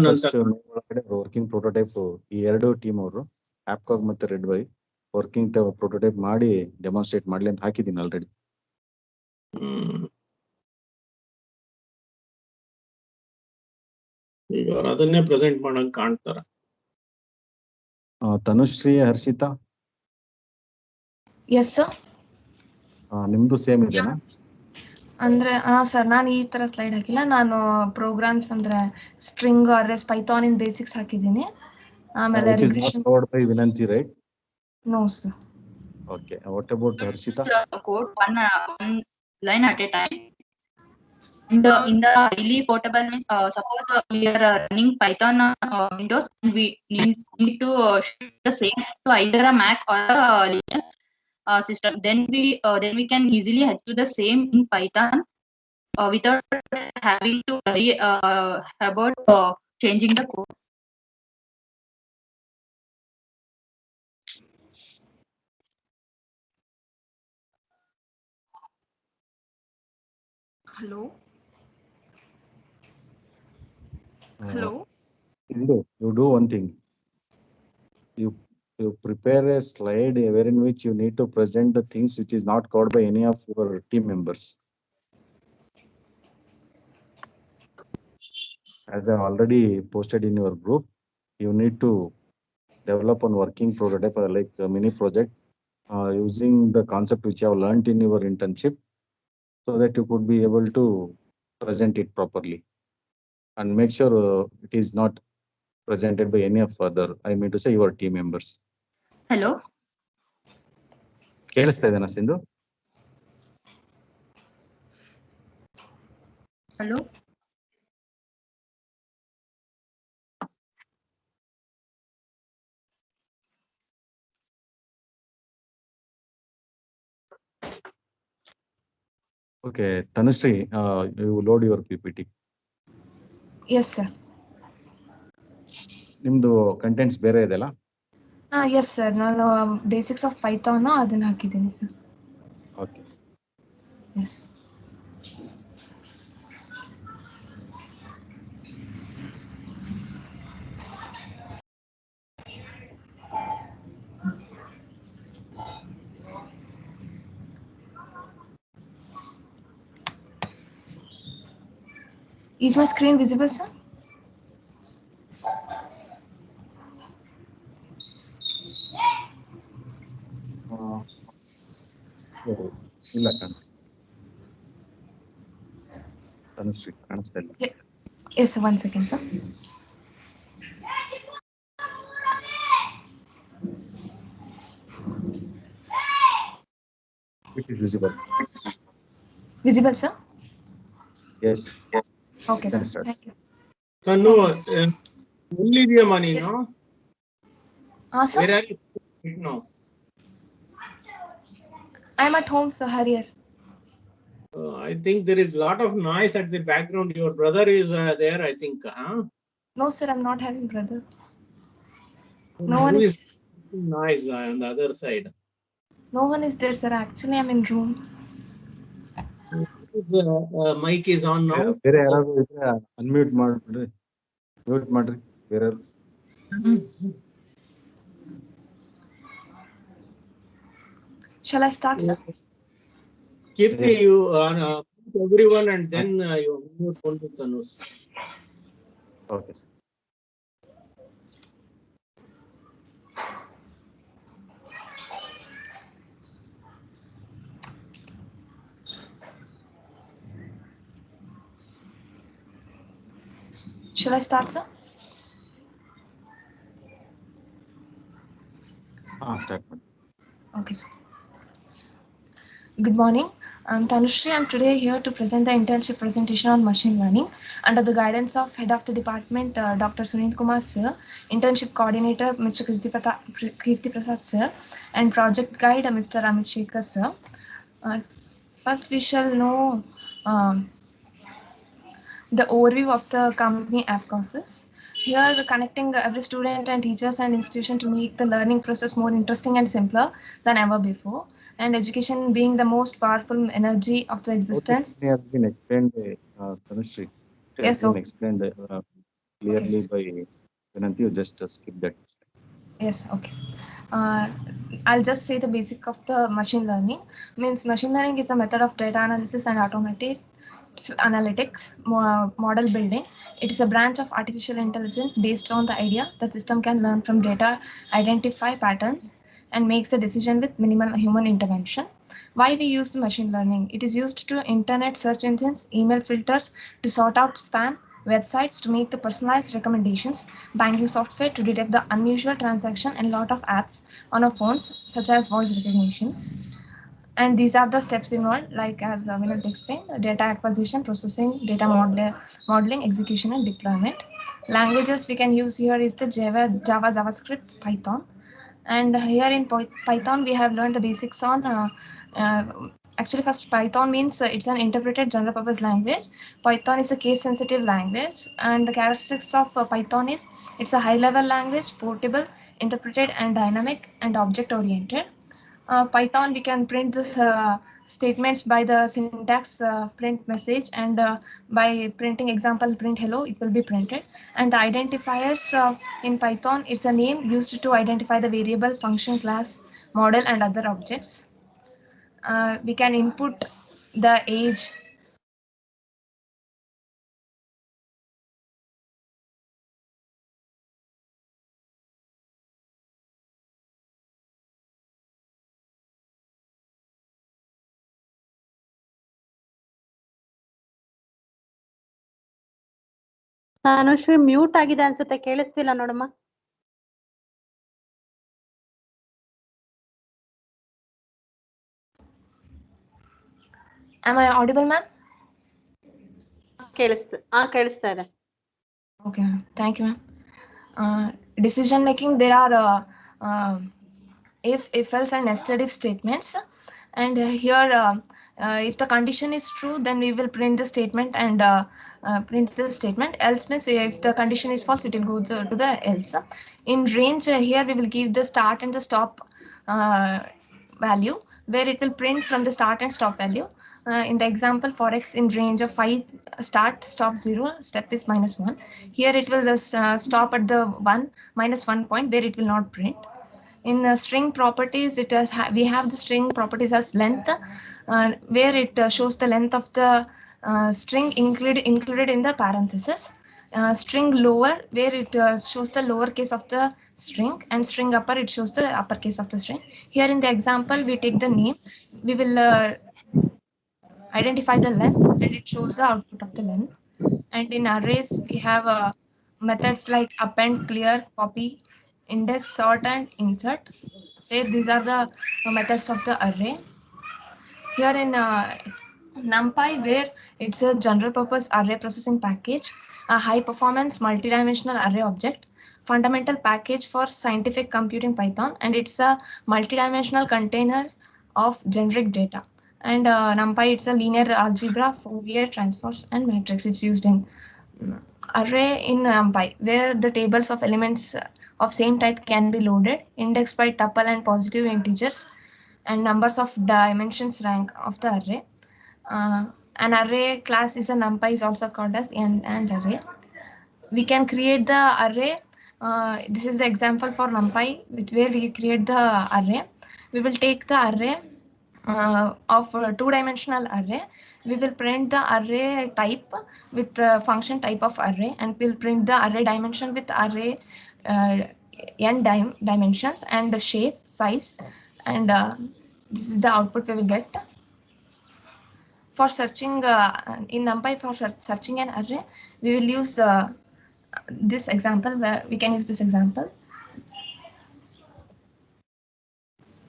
Speaker 2: ಫಸ್ಟ್ ಒಳಗಡೆ ವರ್ಕಿಂಗ್ ಪ್ರೋಟೋಟೈಪ್ ಈ ಎರಡು ಟೀಮ್ ಅವರು ಆಪ್ಕಾಗ್ ಮತ್ತೆ ರೆಡ್ ವೈ ವರ್ಕಿಂಗ್ ಪ್ರೋಟೋಟೈಪ್ ಮಾಡಿ ಡೆಮಾನ್ಸ್ಟ್ರೇಟ್ ಮಾಡ್ಲಿ ಅಂತ ಹಾಕಿದೀನಿ ಆಲ್ರೆಡಿ.
Speaker 3: ಈಗ ಅದನ್ನೇ ಪ್ರೆಸೆಂಟ್ ಮಾಡಂಗ್ ಕಾಣ್ತಾರ.
Speaker 2: Tanushree, Harshitha,
Speaker 8: Yes, sir.
Speaker 2: ನಿಮ್ದು ಸೇಮ್ ಇದೆನಾ?
Speaker 7: ಅಂದ್ರೆ ಸರ್ ನಾನು ಈ ತರ ಸ್ಲೈಡ್ ಹಾಕಿಲ್ಲ. ನಾನು ಪ್ರೋಗ್ರಾಮ್ಸ್ ಅಂದ್ರೆ string arrays Python in basics ಹಾಕಿದ್ದೀನಿ. ಆಮೇಲೆ
Speaker 2: Which is not
Speaker 7: regression
Speaker 2: covered by Vinanti, right?
Speaker 7: No sir.
Speaker 2: Okay. What about Harshita?
Speaker 6: Code one line at a time. And in the highly portable means suppose we are running Python Windows, and we need to shift the same to either a Mac or a Linux system. Then we can easily achieve the same in Python without having to worry about changing the code.
Speaker 7: Hello
Speaker 2: You do one thing. You prepare a slide wherein which you need to present the things which is not covered by any of your team members. As I already posted in your group, you need to develop a working prototype like a mini project using the concept which you have learned in your internship, so that you could be able to present it properly and make sure it is not presented by any of other, I mean to say your team members.
Speaker 6: Hello.
Speaker 2: ಕೇಳಿಸ್ತಾ ಇದೆನಾ Sindhu?
Speaker 6: Hello.
Speaker 2: Okay, Tanushree, you load your PPT.
Speaker 7: Yes sir.
Speaker 2: ನಿಮ್ದು contents ಬೇರೆ ಇದೆಯಲ್ಲ?
Speaker 7: Yes sir, ನಾನು basics of Python ಅದನ್ನ ಹಾಕಿದ್ದೀನಿ sir.
Speaker 2: Okay.
Speaker 7: Yes. Is my screen visible, sir?
Speaker 2: ಇಲ್ಲ Tanushree ಕಾಣಿಸ್ತಾ ಇಲ್ಲ.
Speaker 7: Yes, sir. 1 second, sir.
Speaker 2: It is visible.
Speaker 7: Visible, sir?
Speaker 2: Yes.
Speaker 7: Okay,
Speaker 2: Can
Speaker 7: sir.
Speaker 2: start.
Speaker 7: Thank you.
Speaker 3: Tanu, ಎಲ್ಲಿದೆಯಮ್ಮ ನೀನು?
Speaker 7: Sir?
Speaker 3: Where are you right now?
Speaker 7: I'm at home, sir. Harrier.
Speaker 3: I think there is a lot of noise at the background. Your brother is there, I think. Huh?
Speaker 7: No, sir. I'm not having brother.
Speaker 3: No
Speaker 7: one
Speaker 3: is noise on the other side.
Speaker 7: No one is there, sir. Actually, I'm in room.
Speaker 3: The mic is on now.
Speaker 2: ಬೇರೆ ಯಾರಾದ್ರೂ ಇದ್ರೆ unmute ಮಾಡ್ಬಿಡ್ರಿ, mute ಮಾಡ್ರಿ ಬೇರೆ.
Speaker 7: Shall I start, sir?
Speaker 3: Kirti, you everyone, and then you mute only Tanus.
Speaker 2: Okay, sir.
Speaker 7: Shall I start, sir?
Speaker 2: Start ಮಾಡಿ.
Speaker 7: Okay, sir. Good morning. I'm Tanushree. I'm today here to present the internship presentation on machine learning under the guidance of Head of the Department, Dr. Sunil Kumar sir, Internship Coordinator, Mr. Kirti Prasad sir, and Project Guide, Mr. Amit Shekhar sir. First, we shall know the overview of the company AppCauses. Here, the connecting every student and teachers and institution to make the learning process more interesting and simpler than ever before. And education being the most powerful energy of the existence.
Speaker 2: It has been explained by Tanushree. It has
Speaker 7: Yes,
Speaker 2: been
Speaker 7: okay.
Speaker 2: explained clearly
Speaker 7: Okay.
Speaker 2: by Vinanti. You just skip that.
Speaker 7: Yes, okay. I'll just say the basic of the machine learning. Means machine learning is a method of data analysis and automated analytics, model building. It is a branch of artificial intelligence based on the idea the system can learn from data, identify patterns, and makes the decision with minimal human intervention. Why we use the machine learning? It is used to internet search engines, email filters to sort out spam, websites to make the personalized recommendations, banking software to detect the unusual transaction, and lot of apps on our phones such as voice recognition. And these are the steps involved, like as Vinod explained: data acquisition, processing, data modeling, execution, and deployment. Languages we can use here is the Java, JavaScript, Python. And here in Python, we have learned the basics on, actually first Python means it's an interpreted general purpose language. Python is a case sensitive language, and the characteristics of Python is it's a high level language, portable, interpreted, and dynamic, and object oriented. Python, we can print this statements by the syntax print message, and by printing example print hello, it will be printed. And the identifiers in Python, it's a name used to identify the variable, function, class, model, and other objects. We can input the age.
Speaker 4: Tanushree mute ಆಗಿದೆ ಅನ್ಸುತ್ತೆ, ಕೇಳಿಸ್ತಿಲ್ಲ ನೋಡಮ್ಮ.
Speaker 7: Am I audible, ma'am?
Speaker 4: ಕೇಳಿಸ್ತಾ ಇದೆ.
Speaker 7: Okay, thank you, ma'am. Decision making, there are if else and nested if statements. And here, if the condition is true, then we will print the statement and print the statement. Else means if the condition is false, it will go to the else. In range, here we will give the start and the stop value, where it will print from the start and stop value. In the example, for x in range of 5, start, stop 0, step is -1. Here it will stop at the -1 point, where it will not print. In string properties, it has we have the string properties as length, where it shows the length of the string included in the parenthesis. String lower, where it shows the lowercase of the string, and string upper, it shows the uppercase of the string. Here in the example, we take the name, we will identify the length, and it shows the output of the length. And in arrays, we have methods like append, clear, copy, index, sort, and insert. Where these are the methods of the array. Here in NumPy, where it's a general purpose array processing package, a high performance multidimensional array object, fundamental package for scientific computing Python, and it's a multidimensional container of generic data. And NumPy, it's a linear algebra, Fourier transforms, and matrix. It's used in array in NumPy, where the tables of elements of same type can be loaded, indexed by tuple and positive integers, and numbers of dimensions rank of the array. An array class is a NumPy is also called as and array. We can create the array. This is the example for NumPy, where we create the array. We will take the array of two-dimensional array. We will print the array type with the function type of array, and we'll print the array dimension with array n dimensions, and the shape, size, and this is the output we will get. For searching in NumPy, for searching an array, we will use this example, where we can use this example.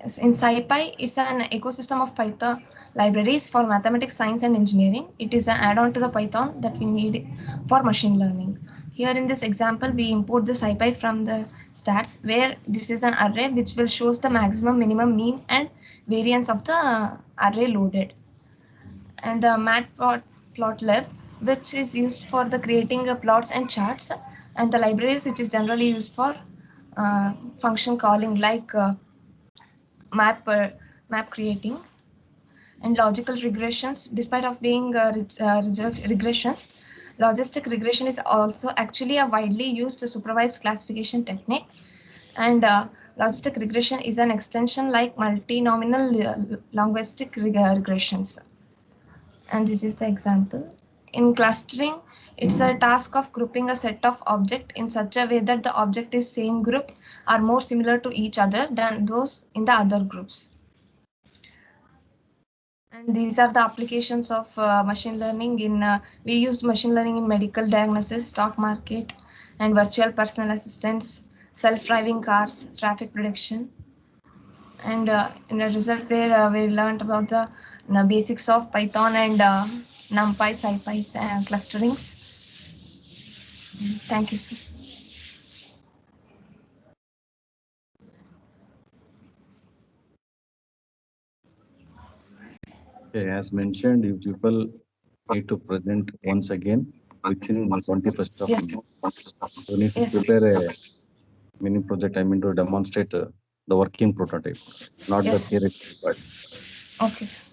Speaker 7: Yes, in SciPy, it's an ecosystem of Python libraries for mathematics, science, and engineering. It is an add-on to the Python that we need for machine learning. Here in this example, we import the SciPy from the stats, where this is an array which will shows the maximum, minimum, mean, and variance of the array loaded. And the matplotlib, which is used for the creating plots and charts, and the libraries which is generally used for function calling, like map creating. And logical regressions, despite of being regressions, logistic regression is also actually a widely used supervised classification technique. And logistic regression is an extension like multinomial linguistic regressions. And this is the example. In clustering, it's a task of grouping a set of objects in such a way that the object is same group are more similar to each other than those in the other groups. And these are the applications of machine learning we used machine learning in medical diagnosis, stock market, and virtual personal assistants, self-driving cars, traffic prediction. And in a result where we learned about the basics of Python and NumPy, SciPy clusterings. Thank you, sir.
Speaker 2: Okay, as mentioned, you people need to present once again within 21st of
Speaker 7: Yes.
Speaker 2: May. You need to
Speaker 7: Yes.
Speaker 2: prepare a mini project, I mean, to demonstrate the working prototype, not
Speaker 7: Yes.
Speaker 2: the theory part.
Speaker 7: Okay, sir.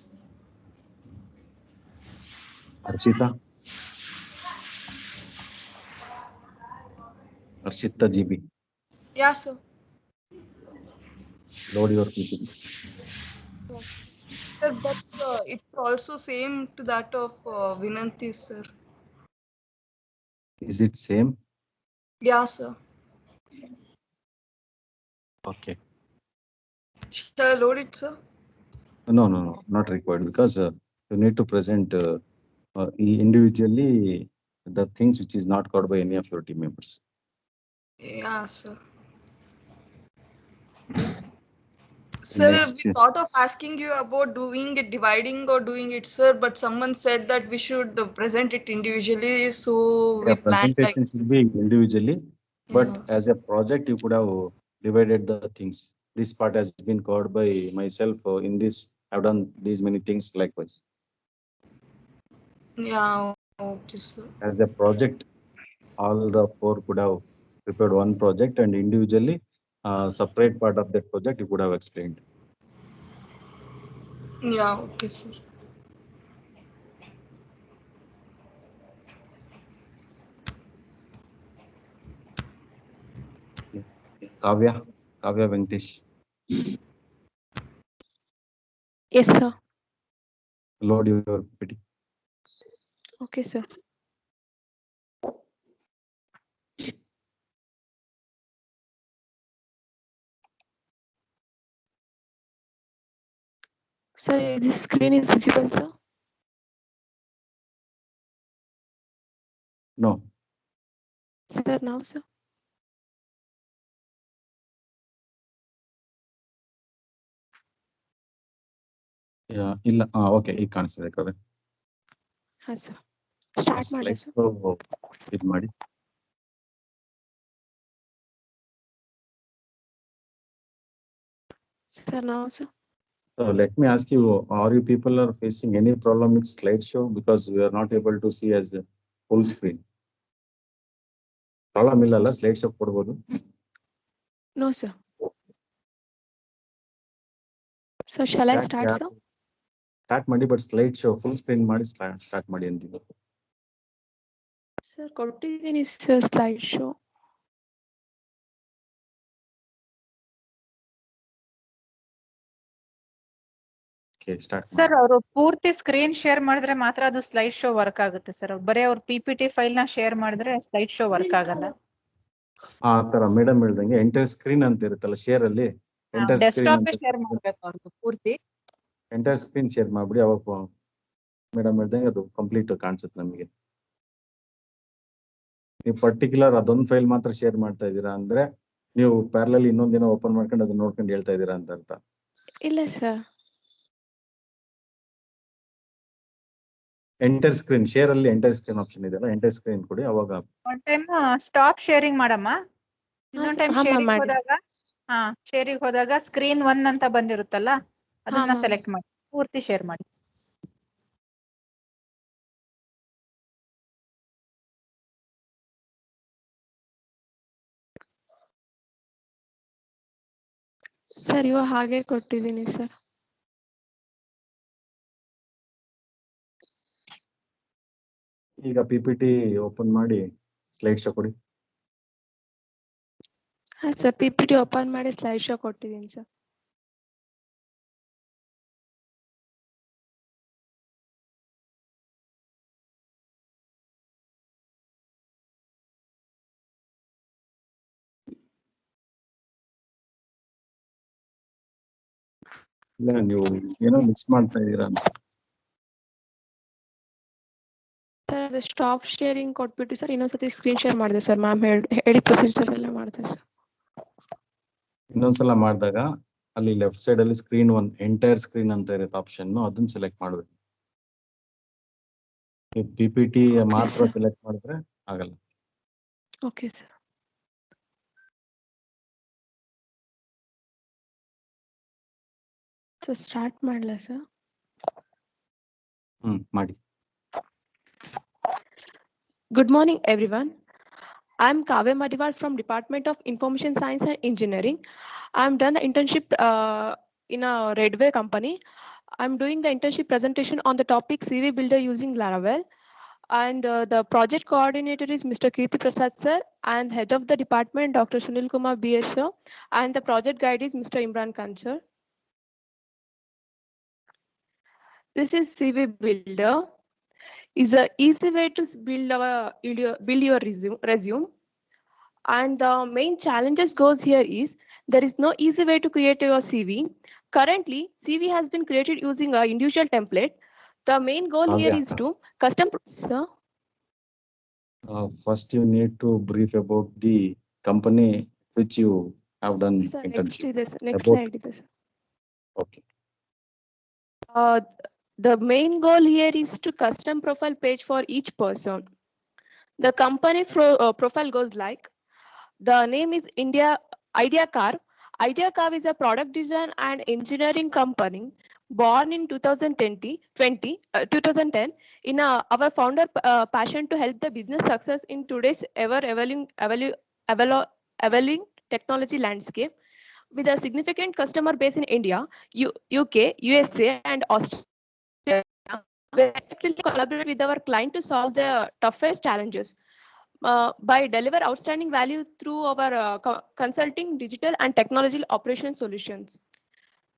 Speaker 2: Arshita? Arshita GB,
Speaker 8: Yeah, sir.
Speaker 2: load your PPT.
Speaker 8: Sir, but it's also same to that of Vinanti, sir.
Speaker 2: Is it same?
Speaker 8: Yeah, sir.
Speaker 2: Okay.
Speaker 8: Shall I load it, sir?
Speaker 2: No, not required, because you need to present individually the things which is not covered by any of your team members.
Speaker 8: Yeah, sir. Sir,
Speaker 2: Next,
Speaker 8: we thought of asking you about doing it, dividing or doing it, sir, but someone said that we should present it individually, so we planned like
Speaker 2: presentation should
Speaker 8: this.
Speaker 2: be individually, but
Speaker 8: Yeah.
Speaker 2: as a project, you could have divided the things. This part has been covered by myself. In this, I've done these many things likewise.
Speaker 8: Yeah, okay, sir.
Speaker 2: As a project, all the four could have prepared one project, and individually, separate part of that project you could have explained.
Speaker 8: Yeah, okay, sir.
Speaker 2: Kavya Venkatesh,
Speaker 9: Yes, sir.
Speaker 2: load your PPT.
Speaker 9: Okay, sir. Sir, this screen is visible, sir?
Speaker 2: No,
Speaker 9: Sir, now, sir?
Speaker 2: yeah, ಇಲ್ಲ okay ಈಗ ಕಾಣಿಸ್ತಿದೆ ಕವೆ.
Speaker 9: ಹಾಂ sir start ಮಾಡಿ sir.
Speaker 2: ಇದು ಮಾಡಿ.
Speaker 9: Sir, now, sir?
Speaker 2: So let me ask you, are you people are facing any problem with slideshow because we are not able to see as a full screen? Problem illalla, slideshow ಕೊಡಬಹುದು.
Speaker 9: No, sir. So shall I start, sir?
Speaker 2: Start ಮಾಡಿ, but slideshow full screen ಮಾಡಿ start ಮಾಡಿ ಅಂತೀವಿ.
Speaker 9: Sir, ಕೊಟ್ಟಿದ್ದೀನಿ sir slide show.
Speaker 10: Sir ಅವರು ಪೂರ್ತಿ screen share ಮಾಡಿದ್ರೆ ಮಾತ್ರ ಅದು ಸ್ಲೈಡ್ ಶೋ ವರ್ಕ್ ಆಗುತ್ತೆ ಸರ್. ಬರೀ ಅವ್ರ PPT ಫೈಲ್ ನ ಶೇರ್ ಮಾಡಿದ್ರೆ ಸ್ಲೈಡ್ ಶೋ ವರ್ಕ್ ಆಗಲ್ಲ.
Speaker 2: ಆ ತರ ಮೇಡಮ್ ಹೇಳ್ದಂಗೆ ಎಂಟರ್ ಸ್ಕ್ರೀನ್ ಅಂತ ಇರುತ್ತಲ್ಲ ಶೇರ್ ಅಲ್ಲಿ, ಎಂಟರ್
Speaker 10: ಡೆಸ್ಕ್ಟಾಪ್ ಶೇರ್ ಮಾಡ್ಬೇಕು ಅವ್ರದ್ದು ಪೂರ್ತಿ.
Speaker 2: ಎಂಟರ್ ಸ್ಕ್ರೀನ್ ಶೇರ್ ಮಾಡ್ಬಿಡಿ, ಅವಾಗ ಮೇಡಮ್ ಹೇಳ್ದಂಗೆ ಅದು ಕಂಪ್ಲೀಟ್ ಕಾಣಿಸುತ್ತೆ ನಮಗೆ. ನೀವು ಪರ್ಟಿಕ್ಯುಲರ್ ಅದೊಂದು ಫೈಲ್ ಮಾತ್ರ ಶೇರ್ ಮಾಡ್ತಾ ಇದ್ದೀರಾ ಅಂದ್ರೆ ನೀವು ಪ್ಯಾರಲಲ್ ಇನ್ನೊಂದಿನ ಓಪನ್ ಮಾಡ್ಕೊಂಡು ಅದನ್ನ ನೋಡ್ಕೊಂಡು ಹೇಳ್ತಾ ಇದ್ದೀರಾ ಅಂತ ಅರ್ಥ.
Speaker 9: ಇಲ್ಲ ಸರ್.
Speaker 2: ಎಂಟರ್ ಸ್ಕ್ರೀನ್ ಶೇರ್ ಅಲ್ಲಿ ಎಂಟರ್ ಸ್ಕ್ರೀನ್ ಆಪ್ಷನ್ ಇದೆಯಲ್ಲ, ಎಂಟರ್ ಸ್ಕ್ರೀನ್ ಕೊಡಿ, ಅವಾಗ
Speaker 10: ಒನ್ ಟೈಮ್ ಸ್ಟಾಪ್ ಶೇರಿಂಗ್ ಮಾಡಮ್ಮ. ಇನ್ನೊಂದ್ ಟೈಮ್ ಶೇರಿಂಗ್ ಹೋದಾಗ ಸ್ಕ್ರೀನ್ 1 ಅಂತ ಬಂದಿರುತ್ತಲ್ಲ ಅದನ್ನ ಸೆಲೆಕ್ಟ್ ಮಾಡಿ ಪೂರ್ತಿ ಶೇರ್ ಮಾಡಿ.
Speaker 9: ಸರ್ ಇವಾಗ ಹಾಗೆ ಕೊಟ್ಟಿದ್ದೀನಿ ಸರ್.
Speaker 2: ಈಗ PPT ಓಪನ್ ಮಾಡಿ ಸ್ಲೈಡ್ ಶೋ ಕೊಡಿ.
Speaker 9: ಹಾಂ ಸರ್ PPT ಓಪನ್ ಮಾಡಿ ಸ್ಲೈಡ್ ಶೋ ಕೊಟ್ಟಿದ್ದೀನಿ ಸರ್.
Speaker 2: ಇಲ್ಲ ನೀವು ಏನೋ ಮಿಸ್ ಮಾಡ್ತಾ ಇದೀರಾ ಅನ್ಸುತ್ತೆ.
Speaker 9: ಸರ್ ಅದು ಸ್ಟಾಪ್ ಶೇರಿಂಗ್ ಕೊಟ್ಬಿಟ್ಟು ಸರ್ ಇನ್ನೊಂದ್ಸತಿ ಸ್ಕ್ರೀನ್ ಶೇರ್ ಮಾಡಿದೆ ಸರ್ ಮ್ಯಾಮ್ ಹೇಳಿ ಪ್ರೊಸೀಜರ್ ಎಲ್ಲ ಮಾಡಿದೆ ಸರ್.
Speaker 2: ಇನ್ನೊಂದ್ಸಲ ಮಾಡಿದಾಗ ಅಲ್ಲಿ ಲೆಫ್ಟ್ ಸೈಡ್ ಅಲ್ಲಿ ಸ್ಕ್ರೀನ್ ಎಂಟೈರ್ ಸ್ಕ್ರೀನ್ ಅಂತ ಇರುತ್ತೆ ಆಪ್ಷನ್, ಅದನ್ನ ಸೆಲೆಕ್ಟ್ ಮಾಡಬೇಕು. PPT ಮಾತ್ರ ಸೆಲೆಕ್ಟ್ ಮಾಡಿದ್ರೆ ಆಗಲ್ಲ.
Speaker 9: Okay sir. ಸೊ ಸ್ಟಾರ್ಟ್ ಮಾಡಲಾ ಸರ್?
Speaker 2: ಮಾಡಿ.
Speaker 9: Good morning, everyone. I'm Kavya Madiwal from Department of Information Science and Engineering. I'm done the internship in a Redway company. I'm doing the internship presentation on the topic CV Builder using Laravel. And the project coordinator is Mr. Kirti Prasad sir, and head of the department Dr. Sunil Kumar BS sir, and the project guide is Mr. Imran Khan sir. This is CV Builder. Is an easy way to build your resume. And the main challenges goes here is there is no easy way to create your CV. Currently, CV has been created using an individual template. The main goal here is to custom. Sir?
Speaker 2: First, you need to brief about the company which you have done
Speaker 9: Sir,
Speaker 2: internship.
Speaker 9: next slide is this.
Speaker 2: Okay.
Speaker 9: The main goal here is to custom profile page for each person. The company profile goes like, the name is Idea Car. Idea Car is a product design and engineering company born in 2010 in our founder passion to help the business success in today's evolving technology landscape. With a significant customer base in India, UK, USA, and Australia, we actively collaborate with our client to solve the toughest challenges by deliver outstanding value through our consulting, digital, and technology operation solutions.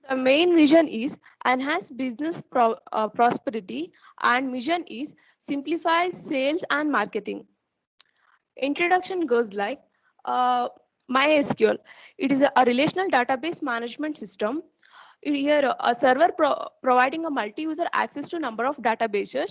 Speaker 9: The main vision is enhance business prosperity, and mission is simplify sales and marketing. Introduction goes like, MySQL. It is a relational database management system. Here, a server providing a multi-user access to number of databases.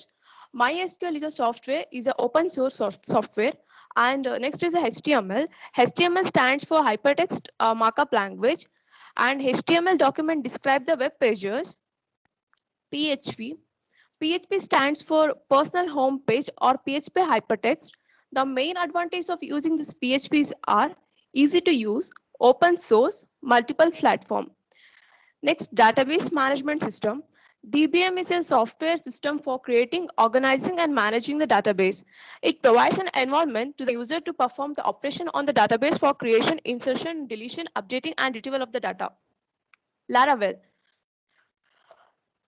Speaker 9: MySQL is a software, is an open source software. And next is a HTML. HTML stands for Hypertext Markup Language. And HTML document describe the web pages. PHP. PHP stands for Personal Home Page or PHP Hypertext. The main advantage of using these PHPs are easy to use, open source, multiple platform. Next, database management system. DBM is a software system for creating, organizing, and managing the database. It provides an environment to the user to perform the operation on the database for creation, insertion, deletion, updating, and retrieval of the data. Laravel.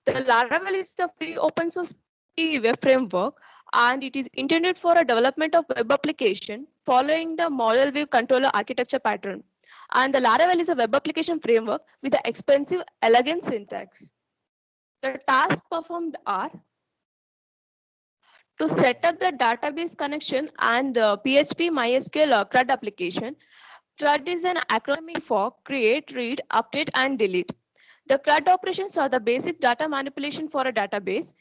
Speaker 9: The Laravel is a free open source web framework, and it is intended for a development of web application following the model view controller architecture pattern. And the Laravel is a web application framework with an expensive, elegant syntax. The tasks performed are to set up the database connection and the PHP MySQL CRUD application. CRUD is an acronym for create, read, update, and delete. The CRUD operations are the basic data manipulation for a database.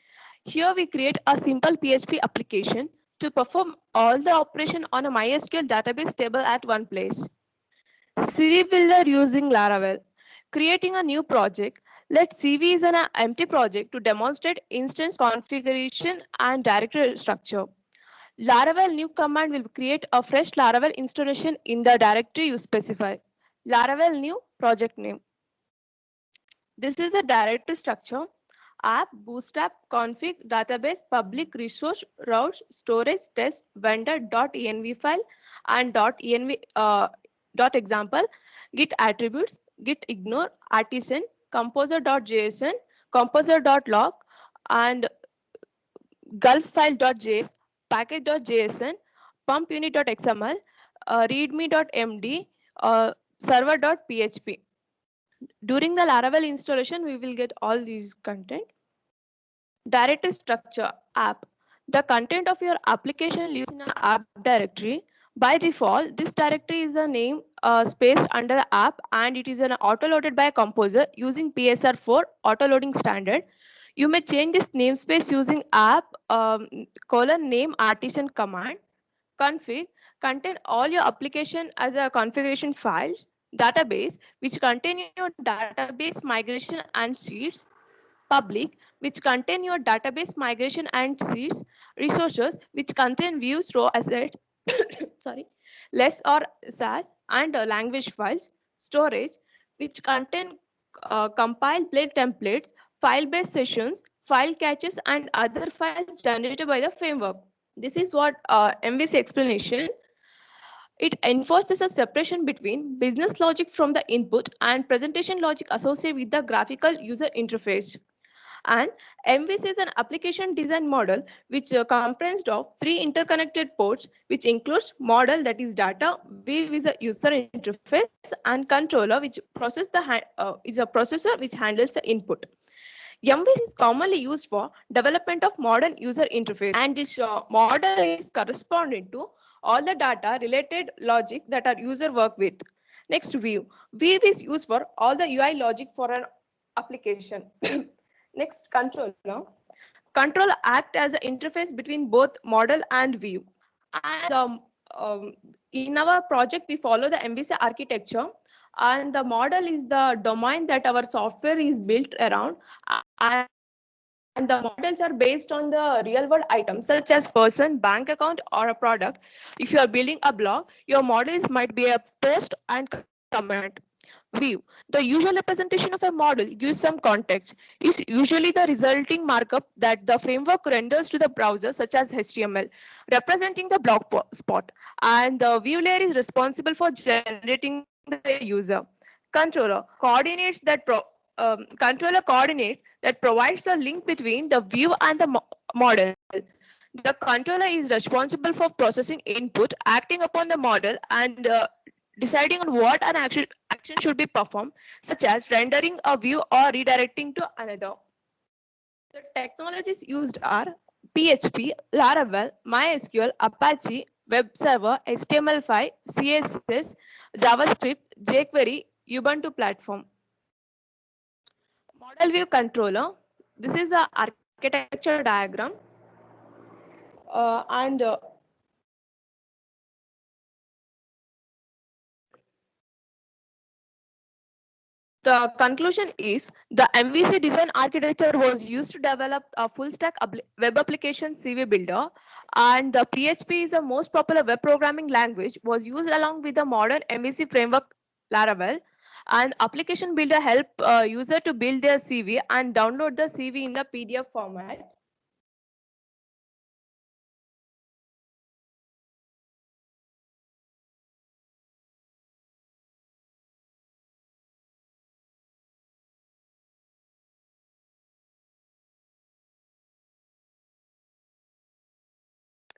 Speaker 9: Here we create a simple PHP application to perform all the operation on a MySQL database table at one place. CV Builder using Laravel. Creating a new project. Let CV is an empty project to demonstrate instance configuration and directory structure. Laravel new command will create a fresh Laravel installation in the directory you specify. Laravel new project name. This is the directory structure. App, bootstrap, config, database, public, resource, routes, storage, test, vendor.env file, and .example, git attributes, git ignore, artisan, composer.json, composer.log, and gulf-file.js, package.json, pumpunit.xml, readme.md, server.php. During the Laravel installation, we will get all these content. Directory structure app. The content of your application lives in an app directory. By default, this directory is a name spaced under the app, and it is an auto-loaded by a composer using PSR4 auto-loading standard. You may change this namespace using app :name artisan command. Config contain all your application as a configuration file. Database, which contain your database migration and sheets. Public, which contain your database migration and sheets. Resources, which contain views, row assets, sorry, less or SAS, and language files. Storage, which contain compile play templates, file-based sessions, file caches, and other files generated by the framework. This is what MVC explanation. It enforces a separation between business logic from the input and presentation logic associated with the graphical user interface. And MVC is an application design model which comprised of 3 interconnected ports, which includes model, that is data, View is a user interface, and controller, which is a processor which handles the input. MVC is commonly used for development of modern user interface, and this model is corresponding to all the data related logic that our user work with. Next, View. View is used for all the UI logic for an application. Next, controller. Controller act as an interface between both model and view. And in our project, we follow the MVC architecture, and the model is the domain that our software is built around. And the models are based on the real world items such as person, bank account, or a product. If you are building a blog, your models might be a post and comment. View. The usual representation of a model gives some context. Is usually the resulting markup that the framework renders to the browser, such as HTML, representing the blog spot. And the view layer is responsible for generating the user. Controller coordinates that provides a link between the view and the model. The controller is responsible for processing input, acting upon the model, and deciding on what an action should be performed, such as rendering a view or redirecting to another. The technologies used are PHP, Laravel, MySQL, Apache, Web Server, HTML5, CSS, JavaScript, jQuery, Ubuntu platform. Model view controller. This is the architecture diagram. The conclusion is the MVC design architecture was used to develop a full stack web application CV builder, and the PHP is the most popular web programming language, was used along with the modern MVC framework Laravel. And application builder help user to build their CV and download the CV in the PDF format.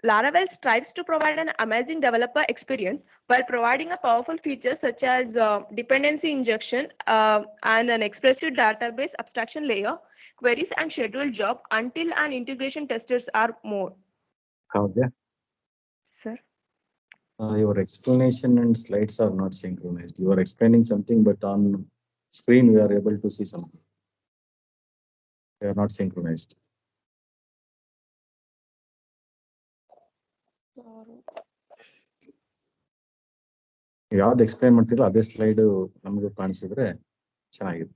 Speaker 9: Laravel strives to provide an amazing developer experience while providing a powerful feature such as dependency injection and an expressive database abstraction layer, queries and scheduled job until an integration testers are more.
Speaker 2: Kavya,
Speaker 9: Sir.
Speaker 2: Your explanation and slides are not synchronized. You are explaining something, but on screen we are able to see something. They are not synchronized. ಯಾವ್ದು explain ಮಾಡ್ತಿರೋ ಅದೇ slide ನಮಗೆ ಕಾಣಿಸಿದ್ರೆ ಚೆನ್ನಾಗಿದೆ.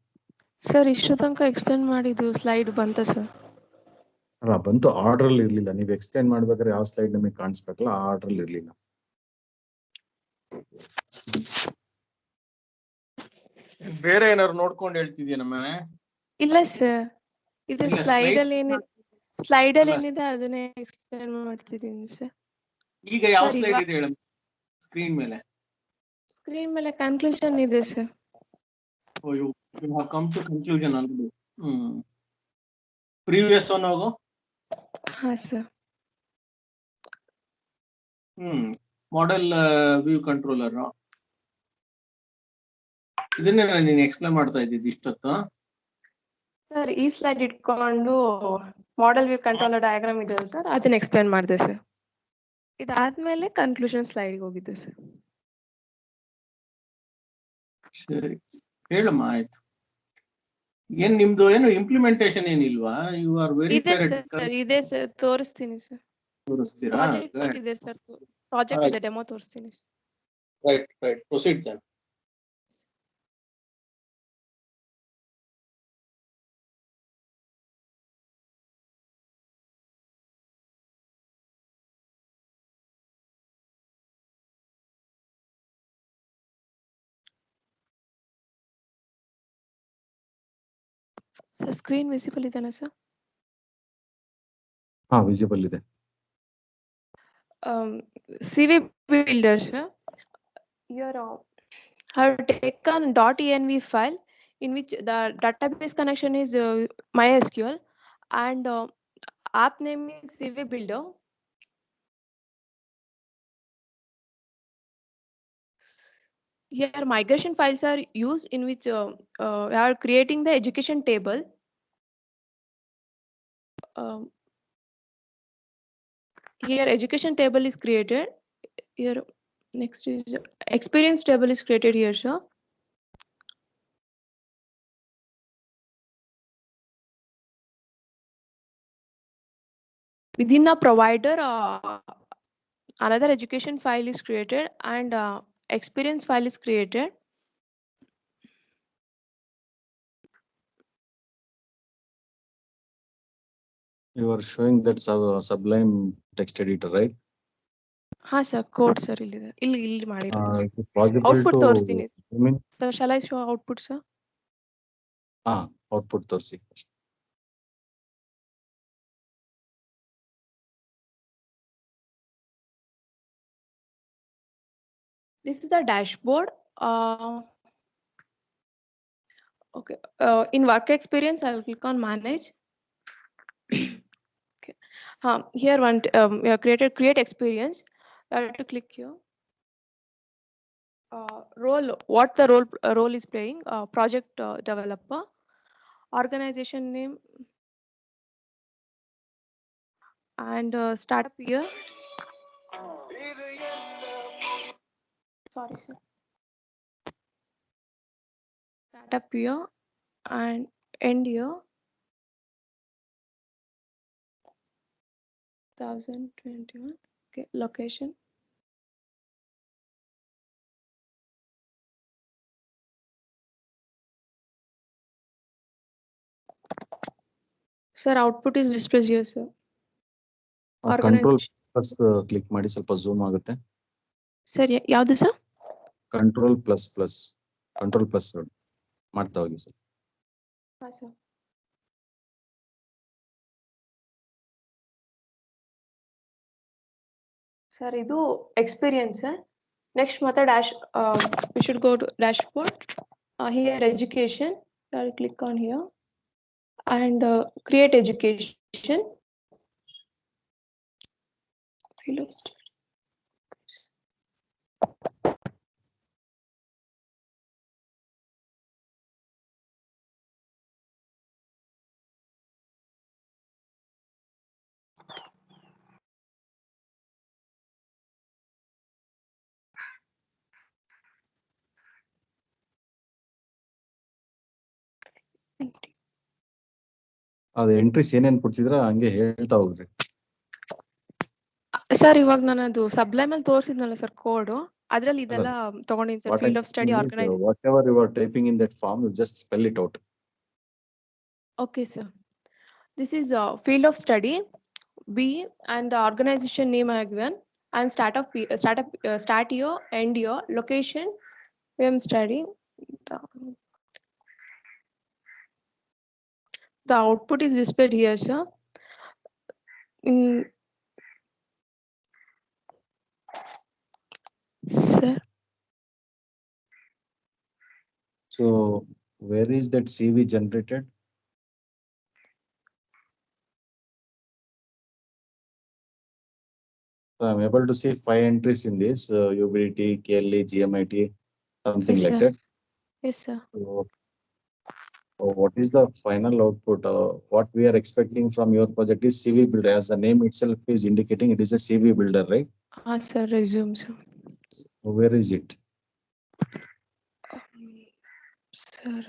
Speaker 9: Sir ಇಷ್ಟು ತನಕ explain ಮಾಡಿದ್ದು slide ಬಂತ sir?
Speaker 2: ಅಲ್ಲ ಬಂತು, ಆರ್ಡರ್ ಅಲ್ಲಿ ಇರ್ಲಿಲ್ಲ. ನೀವು ಎಕ್ಸ್ಪ್ಲೇನ್ ಮಾಡ್ಬೇಕಾದ್ರೆ ಯಾವ ಸ್ಲೈಡ್ ನಮಗೆ ಕಾಣಿಸ್ಬೇಕಲ್ಲ ಆ ಆರ್ಡರ್ ಅಲ್ಲಿ ಇರ್ಲಿಲ್ಲ.
Speaker 3: ಬೇರೆ ಏನಾದ್ರು ನೋಡ್ಕೊಂಡು ಹೇಳ್ತಿದ್ಯಾ ನಮ್ಮ? ಇಲ್ಲ
Speaker 9: ಸರ್, ಇದು ಸ್ಲೈಡ್ ಅಲ್ಲಿ ಏನಿದೆ ಅದನ್ನೇ ಎಕ್ಸ್ಪ್ಲೇನ್ ಮಾಡ್ತಿದ್ದೀನಿ ಸರ್.
Speaker 3: ಈಗ ಯಾವ ಸ್ಲೈಡ್ ಇದೆ ಹೇಳ? ಸ್ಕ್ರೀನ್ ಮೇಲೆ
Speaker 9: ಕನ್ಕ್ಲೂಷನ್ ಇದೆ sir.
Speaker 3: Oh, you have come to conclusion already. Previous one ಹೋಗು.
Speaker 9: ಹಾ ಸರ್.
Speaker 3: ಮಾಡೆಲ್ ವ್ಯೂ ಕಂಟ್ರೋಲರ್ ಇದನ್ನೇ ನೀನು ಎಕ್ಸ್ಪ್ಲೇನ್ ಮಾಡ್ತಾ ಇದ್ದಿದ್ದು ಇಷ್ಟೊತ್ತು.
Speaker 9: ಸರ್ ಈ ಸ್ಲೈಡ್ ಇಟ್ಕೊಂಡು ಮಾಡೆಲ್ ವ್ಯೂ ಕಂಟ್ರೋಲರ್ ಡಯಾಗ್ರಾಮ್ ಇದೆ ಸರ್, ಅದನ್ನ ಎಕ್ಸ್ಪ್ಲೇನ್ ಮಾಡಿದೆ ಸರ್. ಇದಾದ್ಮೇಲೆ ಕನ್ಕ್ಲೂಷನ್ ಸ್ಲೈಡ್ಗೆ ಹೋಗಿದ್ದು ಸರ್.
Speaker 3: ಸರಿ ಹೇಳಮ್ಮ ಆಯ್ತು. ಏನ್ ನಿಮ್ದು ಏನು ಇಂಪ್ಲಿಮೆಂಟೇಶನ್ ಏನಿಲ್ವಾ? ಯು ಆರ್ ವೆರಿ
Speaker 9: ಇದೆ
Speaker 3: ಥಿಯರಿಟಿಕಲ್.
Speaker 9: ಸರ್, ಇದೆ ಸರ್, ತೋರಿಸ್ತೀನಿ ಸರ್.
Speaker 3: ತೋರಿಸ್ತೀರಾ?
Speaker 9: ಪ್ರಾಜೆಕ್ಟ್ ಇದೆ ಸರ್, ಪ್ರಾಜೆಕ್ಟ್ ಇದೆ, ಡೆಮೋ ತೋರಿಸ್ತೀನಿ sir.
Speaker 3: Right right, proceed then.
Speaker 9: Sir screen visible ಇದೆನಾ ಸರ್?
Speaker 2: ಹಾ, ವಿಸಿಬಲ್ ಇದೆ.
Speaker 9: CV builder, sir. Here have taken .env file in which the database connection is MySQL and app name is CV builder. Here migration files are used in which we are creating the education table. Here education table is created. Here next is experience table is created here, sir. Within the provider, another education file is created and experience file is created.
Speaker 2: You are showing that Sublime text editor, right?
Speaker 9: Ha sir, code sir illide. Illi ಮಾಡಿರೋದು.
Speaker 2: It is possible
Speaker 9: Output
Speaker 2: to
Speaker 9: ತೋರಿಸ್ತೀನಿ.
Speaker 2: zoom in.
Speaker 9: Sir, shall I show output, sir?
Speaker 2: Output ತೋರಿಸಿ.
Speaker 9: This is the dashboard. Okay. In work experience, I'll click on manage. Okay. Here one we have create experience. I have to click here. Role, what the role is playing, project developer, organization name, and startup year. Sorry, sir. Startup year and end year 2021. Okay, location. Sir, output is displayed here, sir.
Speaker 2: Control plus click ಮಾಡಿ ಸ್ವಲ್ಪ zoom ಆಗುತ್ತೆ.
Speaker 9: Sir ಯಾವುದು sir?
Speaker 2: Control plus ಮಾಡ್ತಾ ಹೋಗಿ sir.
Speaker 9: ಹಾಂ sir. Sir ಇದು experience. Next ಮತ್ತೆ we should go to dashboard. Here education. I'll click on here and create education. Field of study.
Speaker 2: ಅದು ಎಂಟ್ರೀಸ್ ಏನೇನು ಕೊಡ್ತಿದ್ರ ಹಂಗೆ ಹೇಳ್ತಾ ಹೋಗ್ರಿ.
Speaker 9: ಸರ್ ಇವಾಗ ನಾನು ಅದು ಸಬ್ಲೈಮ್ ಅಲ್ಲಿ ತೋರಿಸಿದ್ನಲ್ಲ ಸರ್ ಕೋಡ್, ಅದ್ರಲ್ಲಿ ಇದೆಲ್ಲ ತಗೊಂಡಿದ್ದೀನಿ sir. Field of study organisation.
Speaker 2: Whatever you are typing in that form, you just spell it out.
Speaker 9: Okay, sir. This is field of study B and the organization name I have given and start year, end year, location we am studying. The output is displayed here, sir. Sir.
Speaker 2: So where is that CV generated? So I'm able to see 5 entries in this UBT, KLE, GMIT, something
Speaker 9: Yes,
Speaker 2: like
Speaker 9: sir.
Speaker 2: that.
Speaker 9: Yes, sir.
Speaker 2: So what is the final output? What we are expecting from your project is CV builder. As the name itself is indicating, it is a CV builder, right?
Speaker 9: sir, resume, sir.
Speaker 2: Where is it?
Speaker 9: Sir,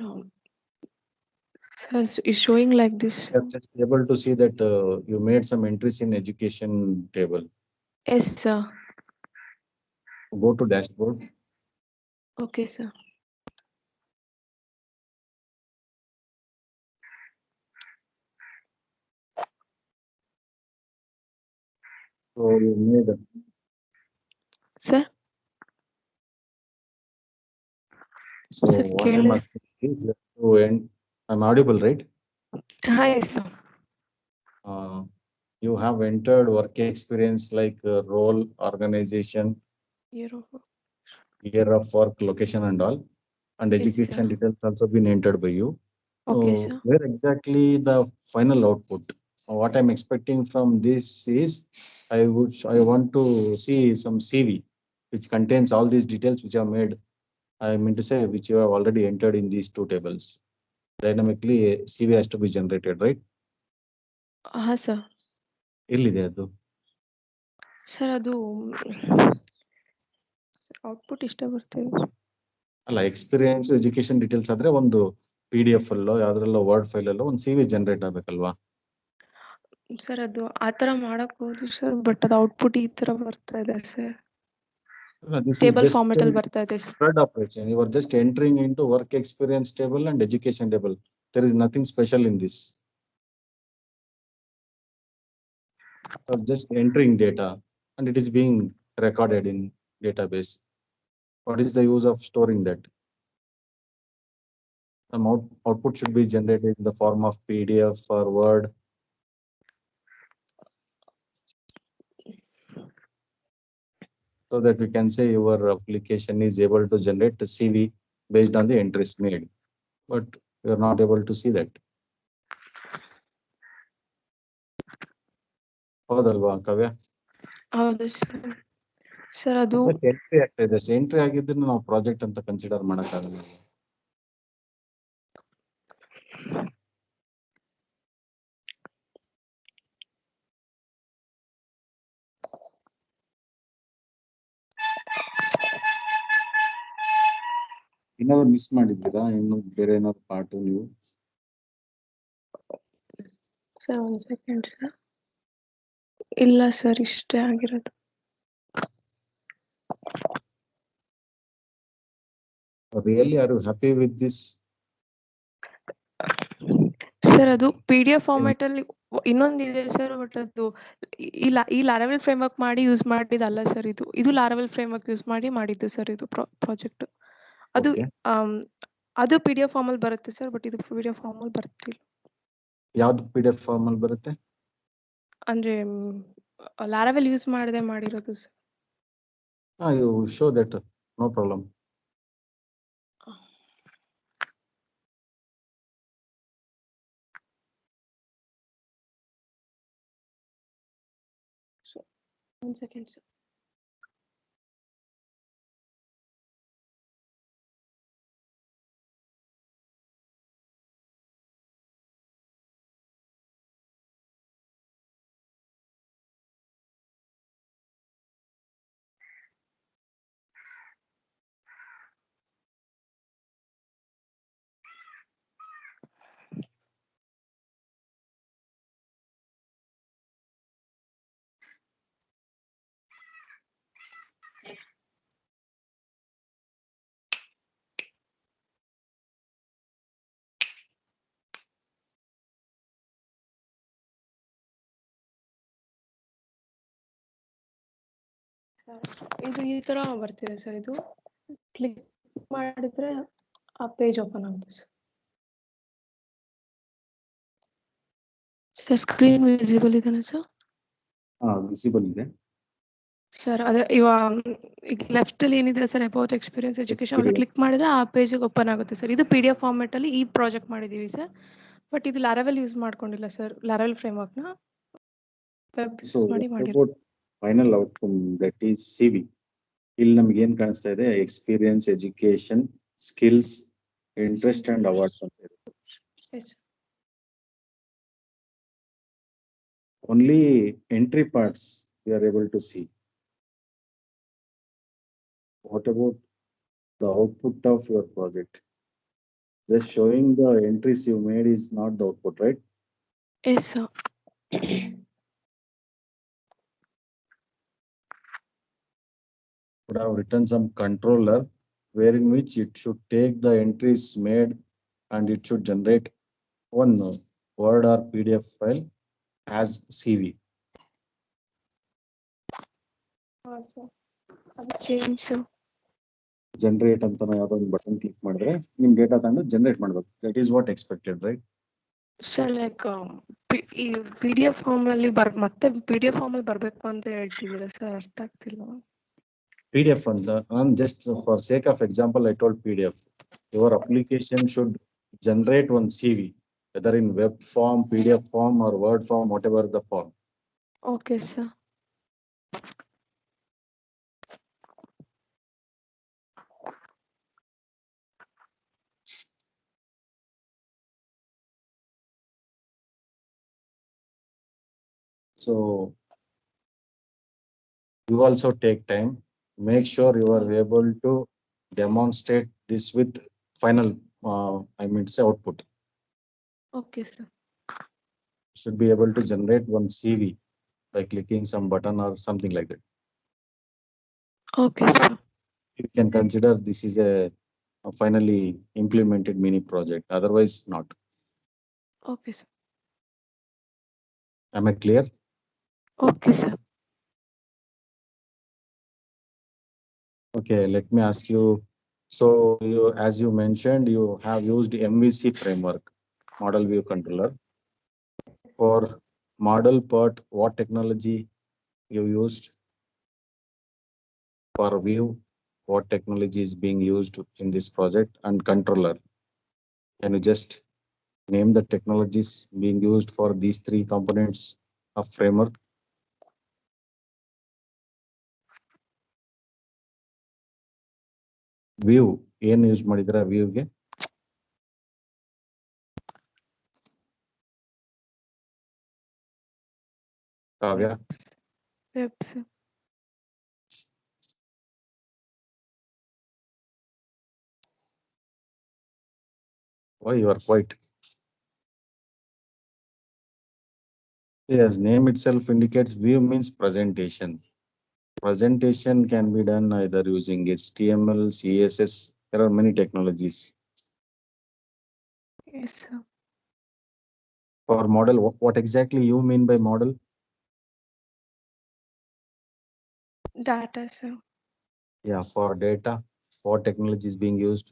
Speaker 9: sir, it's showing like this.
Speaker 2: You're just able to see that you made some entries in education table.
Speaker 9: Yes, sir.
Speaker 2: Go to dashboard.
Speaker 9: Okay, sir.
Speaker 2: So you made.
Speaker 9: Sir.
Speaker 2: So
Speaker 9: Sir,
Speaker 2: what I'm asking is to end. I'm audible, right?
Speaker 9: Hi, sir.
Speaker 2: You have entered work experience like role, organization,
Speaker 9: Year of
Speaker 2: year of work, location and all, and
Speaker 9: Yes,
Speaker 2: education
Speaker 9: sir.
Speaker 2: details also been entered by you.
Speaker 9: Okay,
Speaker 2: So
Speaker 9: sir.
Speaker 2: where exactly the final output? What I'm expecting from this is I want to see some CV which contains all these details which are made. I mean to say which you have already entered in these two tables. Dynamically a CV has to be generated, right?
Speaker 9: Sir.
Speaker 2: ಎಲ್ಲಿದೆ ಅದು?
Speaker 9: Sir, ಅದು output ಇಷ್ಟ ಬರ್ತಿದೆ.
Speaker 2: ಅಲ್ಲ, experience education details ಆದ್ರೆ ಒಂದು PDF ಅಲ್ಲೋ ಯಾವ್ದ್ರಲ್ಲೋ word file ಅಲ್ಲೋ ಒಂದು CV ಜನರೇಟ್ ಆಗ್ಬೇಕಲ್ವಾ?
Speaker 9: ಸರ್ ಅದು ಆ ತರ ಮಾಡಕ್ ಹೋದ್ವಿ ಸರ್, ಬಟ್ ಅದು ಔಟ್ಪುಟ್ ಈ ತರ ಬರ್ತಾ ಇದೆ sir.
Speaker 2: This is
Speaker 9: table
Speaker 2: just
Speaker 9: format ಅಲ್ಲಿ ಬರ್ತಾ ಇದೆ sir.
Speaker 2: spread operation. You are just entering into work experience table and education table. There is nothing special in this. You are just entering data and it is being recorded in database. What is the use of storing that? Some output should be generated in the form of PDF or Word. So that we can say your application is able to generate the CV based on the entries made. But we are not able to see that. ಹೌದಲ್ವಾ ಕಾವ್ಯ?
Speaker 9: ಹೌದು sir. Sir ಅದು
Speaker 2: entry ಆಗ್ತಾ ಇದೆ. Entry ಆಗಿದ್ರೆ ನಾವು project ಅಂತ consider ಮಾಡಕ್ಕಾಗಲ್ಲ. ಏನಾದ್ರು ಮಿಸ್ ಮಾಡಿದ್ದೀರಾ? ಇನ್ನು ಬೇರೆ ಏನಾದ್ರು ಪಾರ್ಟ್ ನೀವು?
Speaker 9: ಸರ್ ಒಂದ್ ಸೆಕೆಂಡ್ ಸರ್. ಇಲ್ಲ ಸರ್, ಇಷ್ಟೇ ಆಗಿರೋದು.
Speaker 2: Really, are you happy with this?
Speaker 9: Sir ಅದು PDF ಫಾರ್ಮೆಟ್ ಅಲ್ಲಿ ಇನ್ನೊಂದಿದೆ ಸರ್, ಬಟ್ ಅದು ಈ ಲಾರವೆಲ್ ಫ್ರೇಮ್ವರ್ಕ್ ಮಾಡಿ ಯೂಸ್ ಮಾಡಿದಲ್ಲ ಸರ್. ಇದು ಲಾರವೆಲ್ ಫ್ರೇಮ್ವರ್ಕ್ ಯೂಸ್ ಮಾಡಿ ಮಾಡಿದ್ದು ಸರ್ ಇದು ಪ್ರಾಜೆಕ್ಟ್. ಅದು ಅದು PDF ಫಾರ್ಮ್ ಅಲ್ಲಿ ಬರುತ್ತೆ ಸರ್, ಬಟ್ ಇದು PDF ಫಾರ್ಮ್ ಅಲ್ಲಿ ಬರ್ತಿಲ್ಲ.
Speaker 2: ಯಾವ್ದು PDF ಫಾರ್ಮ್ ಅಲ್ಲಿ ಬರುತ್ತೆ?
Speaker 9: ಅಂದ್ರೆ ಲಾರವೆಲ್ ಯೂಸ್ ಮಾಡದೆ ಮಾಡಿರೋದು sir.
Speaker 2: You show that, no problem.
Speaker 9: One second, sir. ಇದು ಈ ತರ ಬರ್ತಿದೆ ಸರ್. ಇದು ಕ್ಲಿಕ್ ಮಾಡಿದ್ರೆ ಆ ಪೇಜ್ ಓಪನ್ ಆಗುತ್ತೆ ಸರ್. ಸರ್ ಸ್ಕ್ರೀನ್ ವಿಸಿಬಲ್ ಇದೆನಾ ಸರ್?
Speaker 2: ವಿಸಿಬಲ್ ಇದೆ
Speaker 9: ಸರ್. ಅದೇ ಇವಾಗ ಲೆಫ್ಟ್ ಅಲ್ಲಿ ಏನಿದೆ ಸರ್, ಅಬೌಟ್ ಎಕ್ಸ್ಪೀರಿಯನ್ಸ್ ಎಜುಕೇಶನ್ ಅಲ್ಲಿ ಕ್ಲಿಕ್ ಮಾಡಿದ್ರೆ ಆ ಪೇಜ್ ಓಪನ್ ಆಗುತ್ತೆ ಸರ್. ಇದು PDF ಫಾರ್ಮೆಟ್ ಅಲ್ಲಿ ಈ ಪ್ರಾಜೆಕ್ಟ್ ಮಾಡಿದೀವಿ ಸರ್, ಬಟ್ ಇದು ಲಾರವೆಲ್ ಯೂಸ್ ಮಾಡ್ಕೊಂಡಿಲ್ಲ ಸರ್. ಲಾರವೆಲ್ ಫ್ರೇಮ್ವರ್ಕ್ ನ ಮಾಡಿ ಮಾಡಿರೋದು.
Speaker 2: Final outcome that is CV. ಇಲ್ಲಿ ನಮ್ಗೆ ಏನ್ ಕಾಣಿಸ್ತಾ ಇದೆ? Experience, education, skills, interest and awards ಅಂತ ಇರುತ್ತೆ. Only entry parts we are able to see. What about the output of your project? Just showing the entries you made is not the output, right?
Speaker 9: Yes, sir.
Speaker 2: Would have written some controller wherein which it should take the entries made and it should generate one Word or PDF file as CV.
Speaker 9: Change, sir.
Speaker 2: Generate ಅಂತ ಯಾವುದೋ ಒಂದು button click ಮಾಡಿದ್ರೆ ನಿಮ್ data ತಂದು generate ಮಾಡಬೇಕು. That is what expected, right?
Speaker 9: Sir like ಈ PDF form ಅಲ್ಲಿ ಮತ್ತೆ PDF ಫಾರ್ಮ್ ಅಲ್ಲಿ ಬರ್ಬೇಕು ಅಂತ ಹೇಳ್ತಿದ್ದೀರಾ ಸರ್, ಅರ್ಥ ಆಗ್ತಿಲ್ಲ.
Speaker 2: PDF ಅಂತ ನಾನು just for sake of example I told PDF. Your application should generate one CV, whether in web form, PDF form or Word form, whatever the form.
Speaker 9: Okay sir.
Speaker 2: So you also take time, make sure you are able to demonstrate this with final, say output.
Speaker 9: Okay sir.
Speaker 2: Should be able to generate one CV by clicking some button or something like that.
Speaker 9: Okay sir.
Speaker 2: You can consider this is a finally implemented mini project, otherwise not.
Speaker 9: Okay sir.
Speaker 2: Am I clear?
Speaker 9: Okay sir.
Speaker 2: Okay, let me ask you. So you, as you mentioned, you have used MVC framework, Model View Controller. For model part, what technology you used? For view, what technology is being used in this project? And controller, can you just name the technologies being used for these three components of framework? View, ಏನು use ಮಾಡಿದ್ರ ವ್ಯೂಗೆ? Kavya?
Speaker 9: Web sir.
Speaker 2: Why you are quiet? Yes, name itself indicates view means presentation. Presentation can be done either using HTML, CSS. There are many technologies.
Speaker 9: Yes, sir.
Speaker 2: For model, what exactly you mean by model?
Speaker 9: Data, sir.
Speaker 2: Yeah, for data, what technology is being used?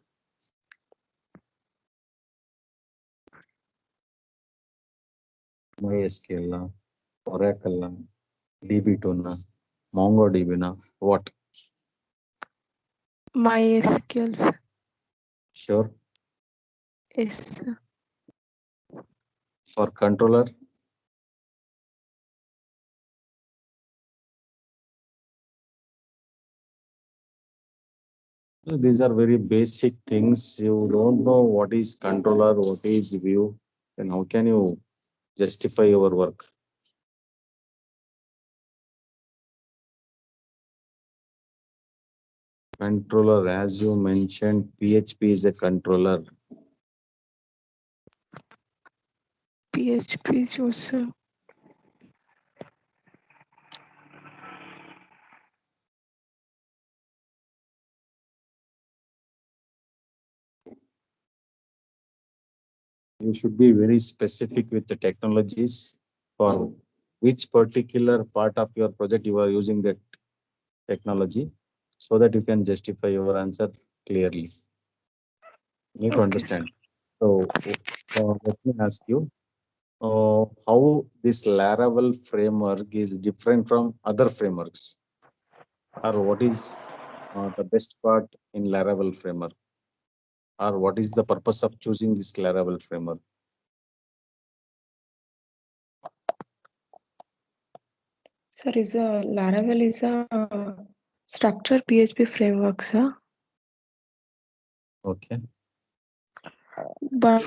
Speaker 2: MySQL, Oracle, DB2, MongoDB, what?
Speaker 9: MySQL, sir.
Speaker 2: Sure.
Speaker 9: Yes, sir.
Speaker 2: For controller? These are very basic things. You don't know what is controller, what is view, and how can you justify your work? Controller, as you mentioned, PHP is a controller.
Speaker 9: PHP is used, sir.
Speaker 2: You should be very specific with the technologies for which particular part of your project you are using that technology, so that you can justify your answer clearly. You need to understand. So let me ask you, how this Laravel framework is different from other frameworks, or what is the best part in Laravel framework, or what is the purpose of choosing this Laravel framework?
Speaker 9: Sir, Laravel is a structured PHP framework, sir.
Speaker 2: Okay.
Speaker 9: But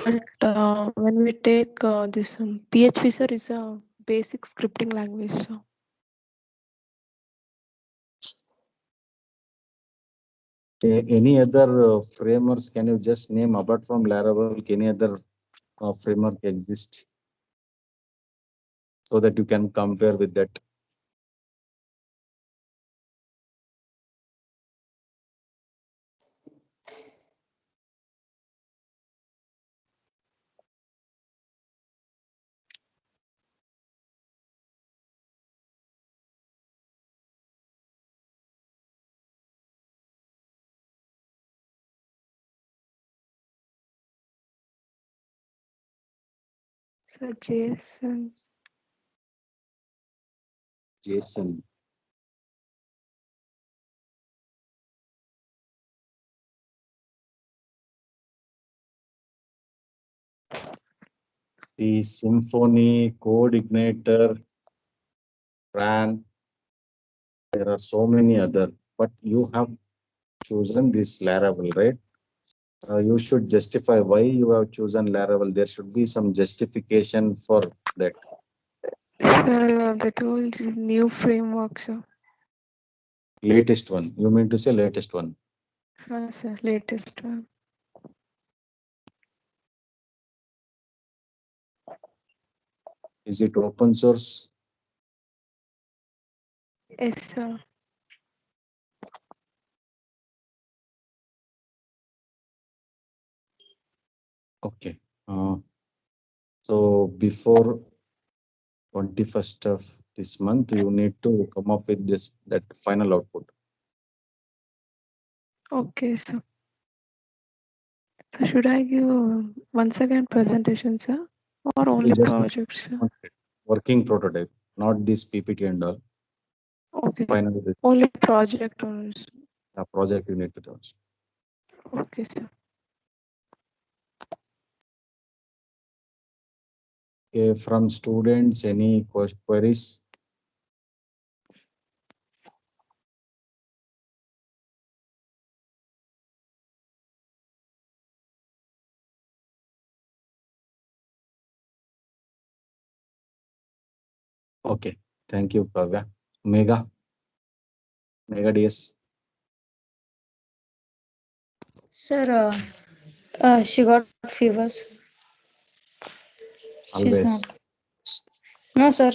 Speaker 9: when we take this PHP, sir, is a basic scripting language, sir.
Speaker 2: Any other frameworks can you just name apart from Laravel? Any other framework exist so that you can compare with that?
Speaker 9: So JSON.
Speaker 2: JSON. The Symfony, CodeIgniter, RAN. There are so many other, but you have chosen this Laravel, right? You should justify why you have chosen Laravel. There should be some justification for that.
Speaker 9: Sir, they told is new framework, sir.
Speaker 2: Latest one. You mean to say latest one?
Speaker 9: Sir, latest one.
Speaker 2: Is it open source?
Speaker 9: Yes, sir.
Speaker 2: Okay. So before 21st of this month, you need to come up with that final output.
Speaker 9: Okay, sir. So should I give once again presentation, sir, or only
Speaker 2: Just
Speaker 9: projects, sir?
Speaker 2: working prototype, not this PPT and all.
Speaker 9: Okay.
Speaker 2: Final
Speaker 9: Only project or
Speaker 2: project you need to do.
Speaker 9: okay, sir.
Speaker 2: Okay, from students, any queries? Okay, thank you, Kavya. Mega DS.
Speaker 11: Sir, she got fevers. She's
Speaker 2: Always.
Speaker 11: not. No, sir.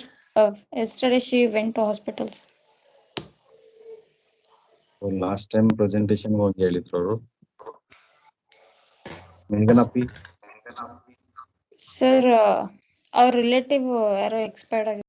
Speaker 11: Yesterday she went to hospitals.
Speaker 2: So last time presentation was ಹೇಳಿದ್ರು. Meganapi.
Speaker 11: Sir, our relative ಯಾರೋ expired ಆಗಿದೆ.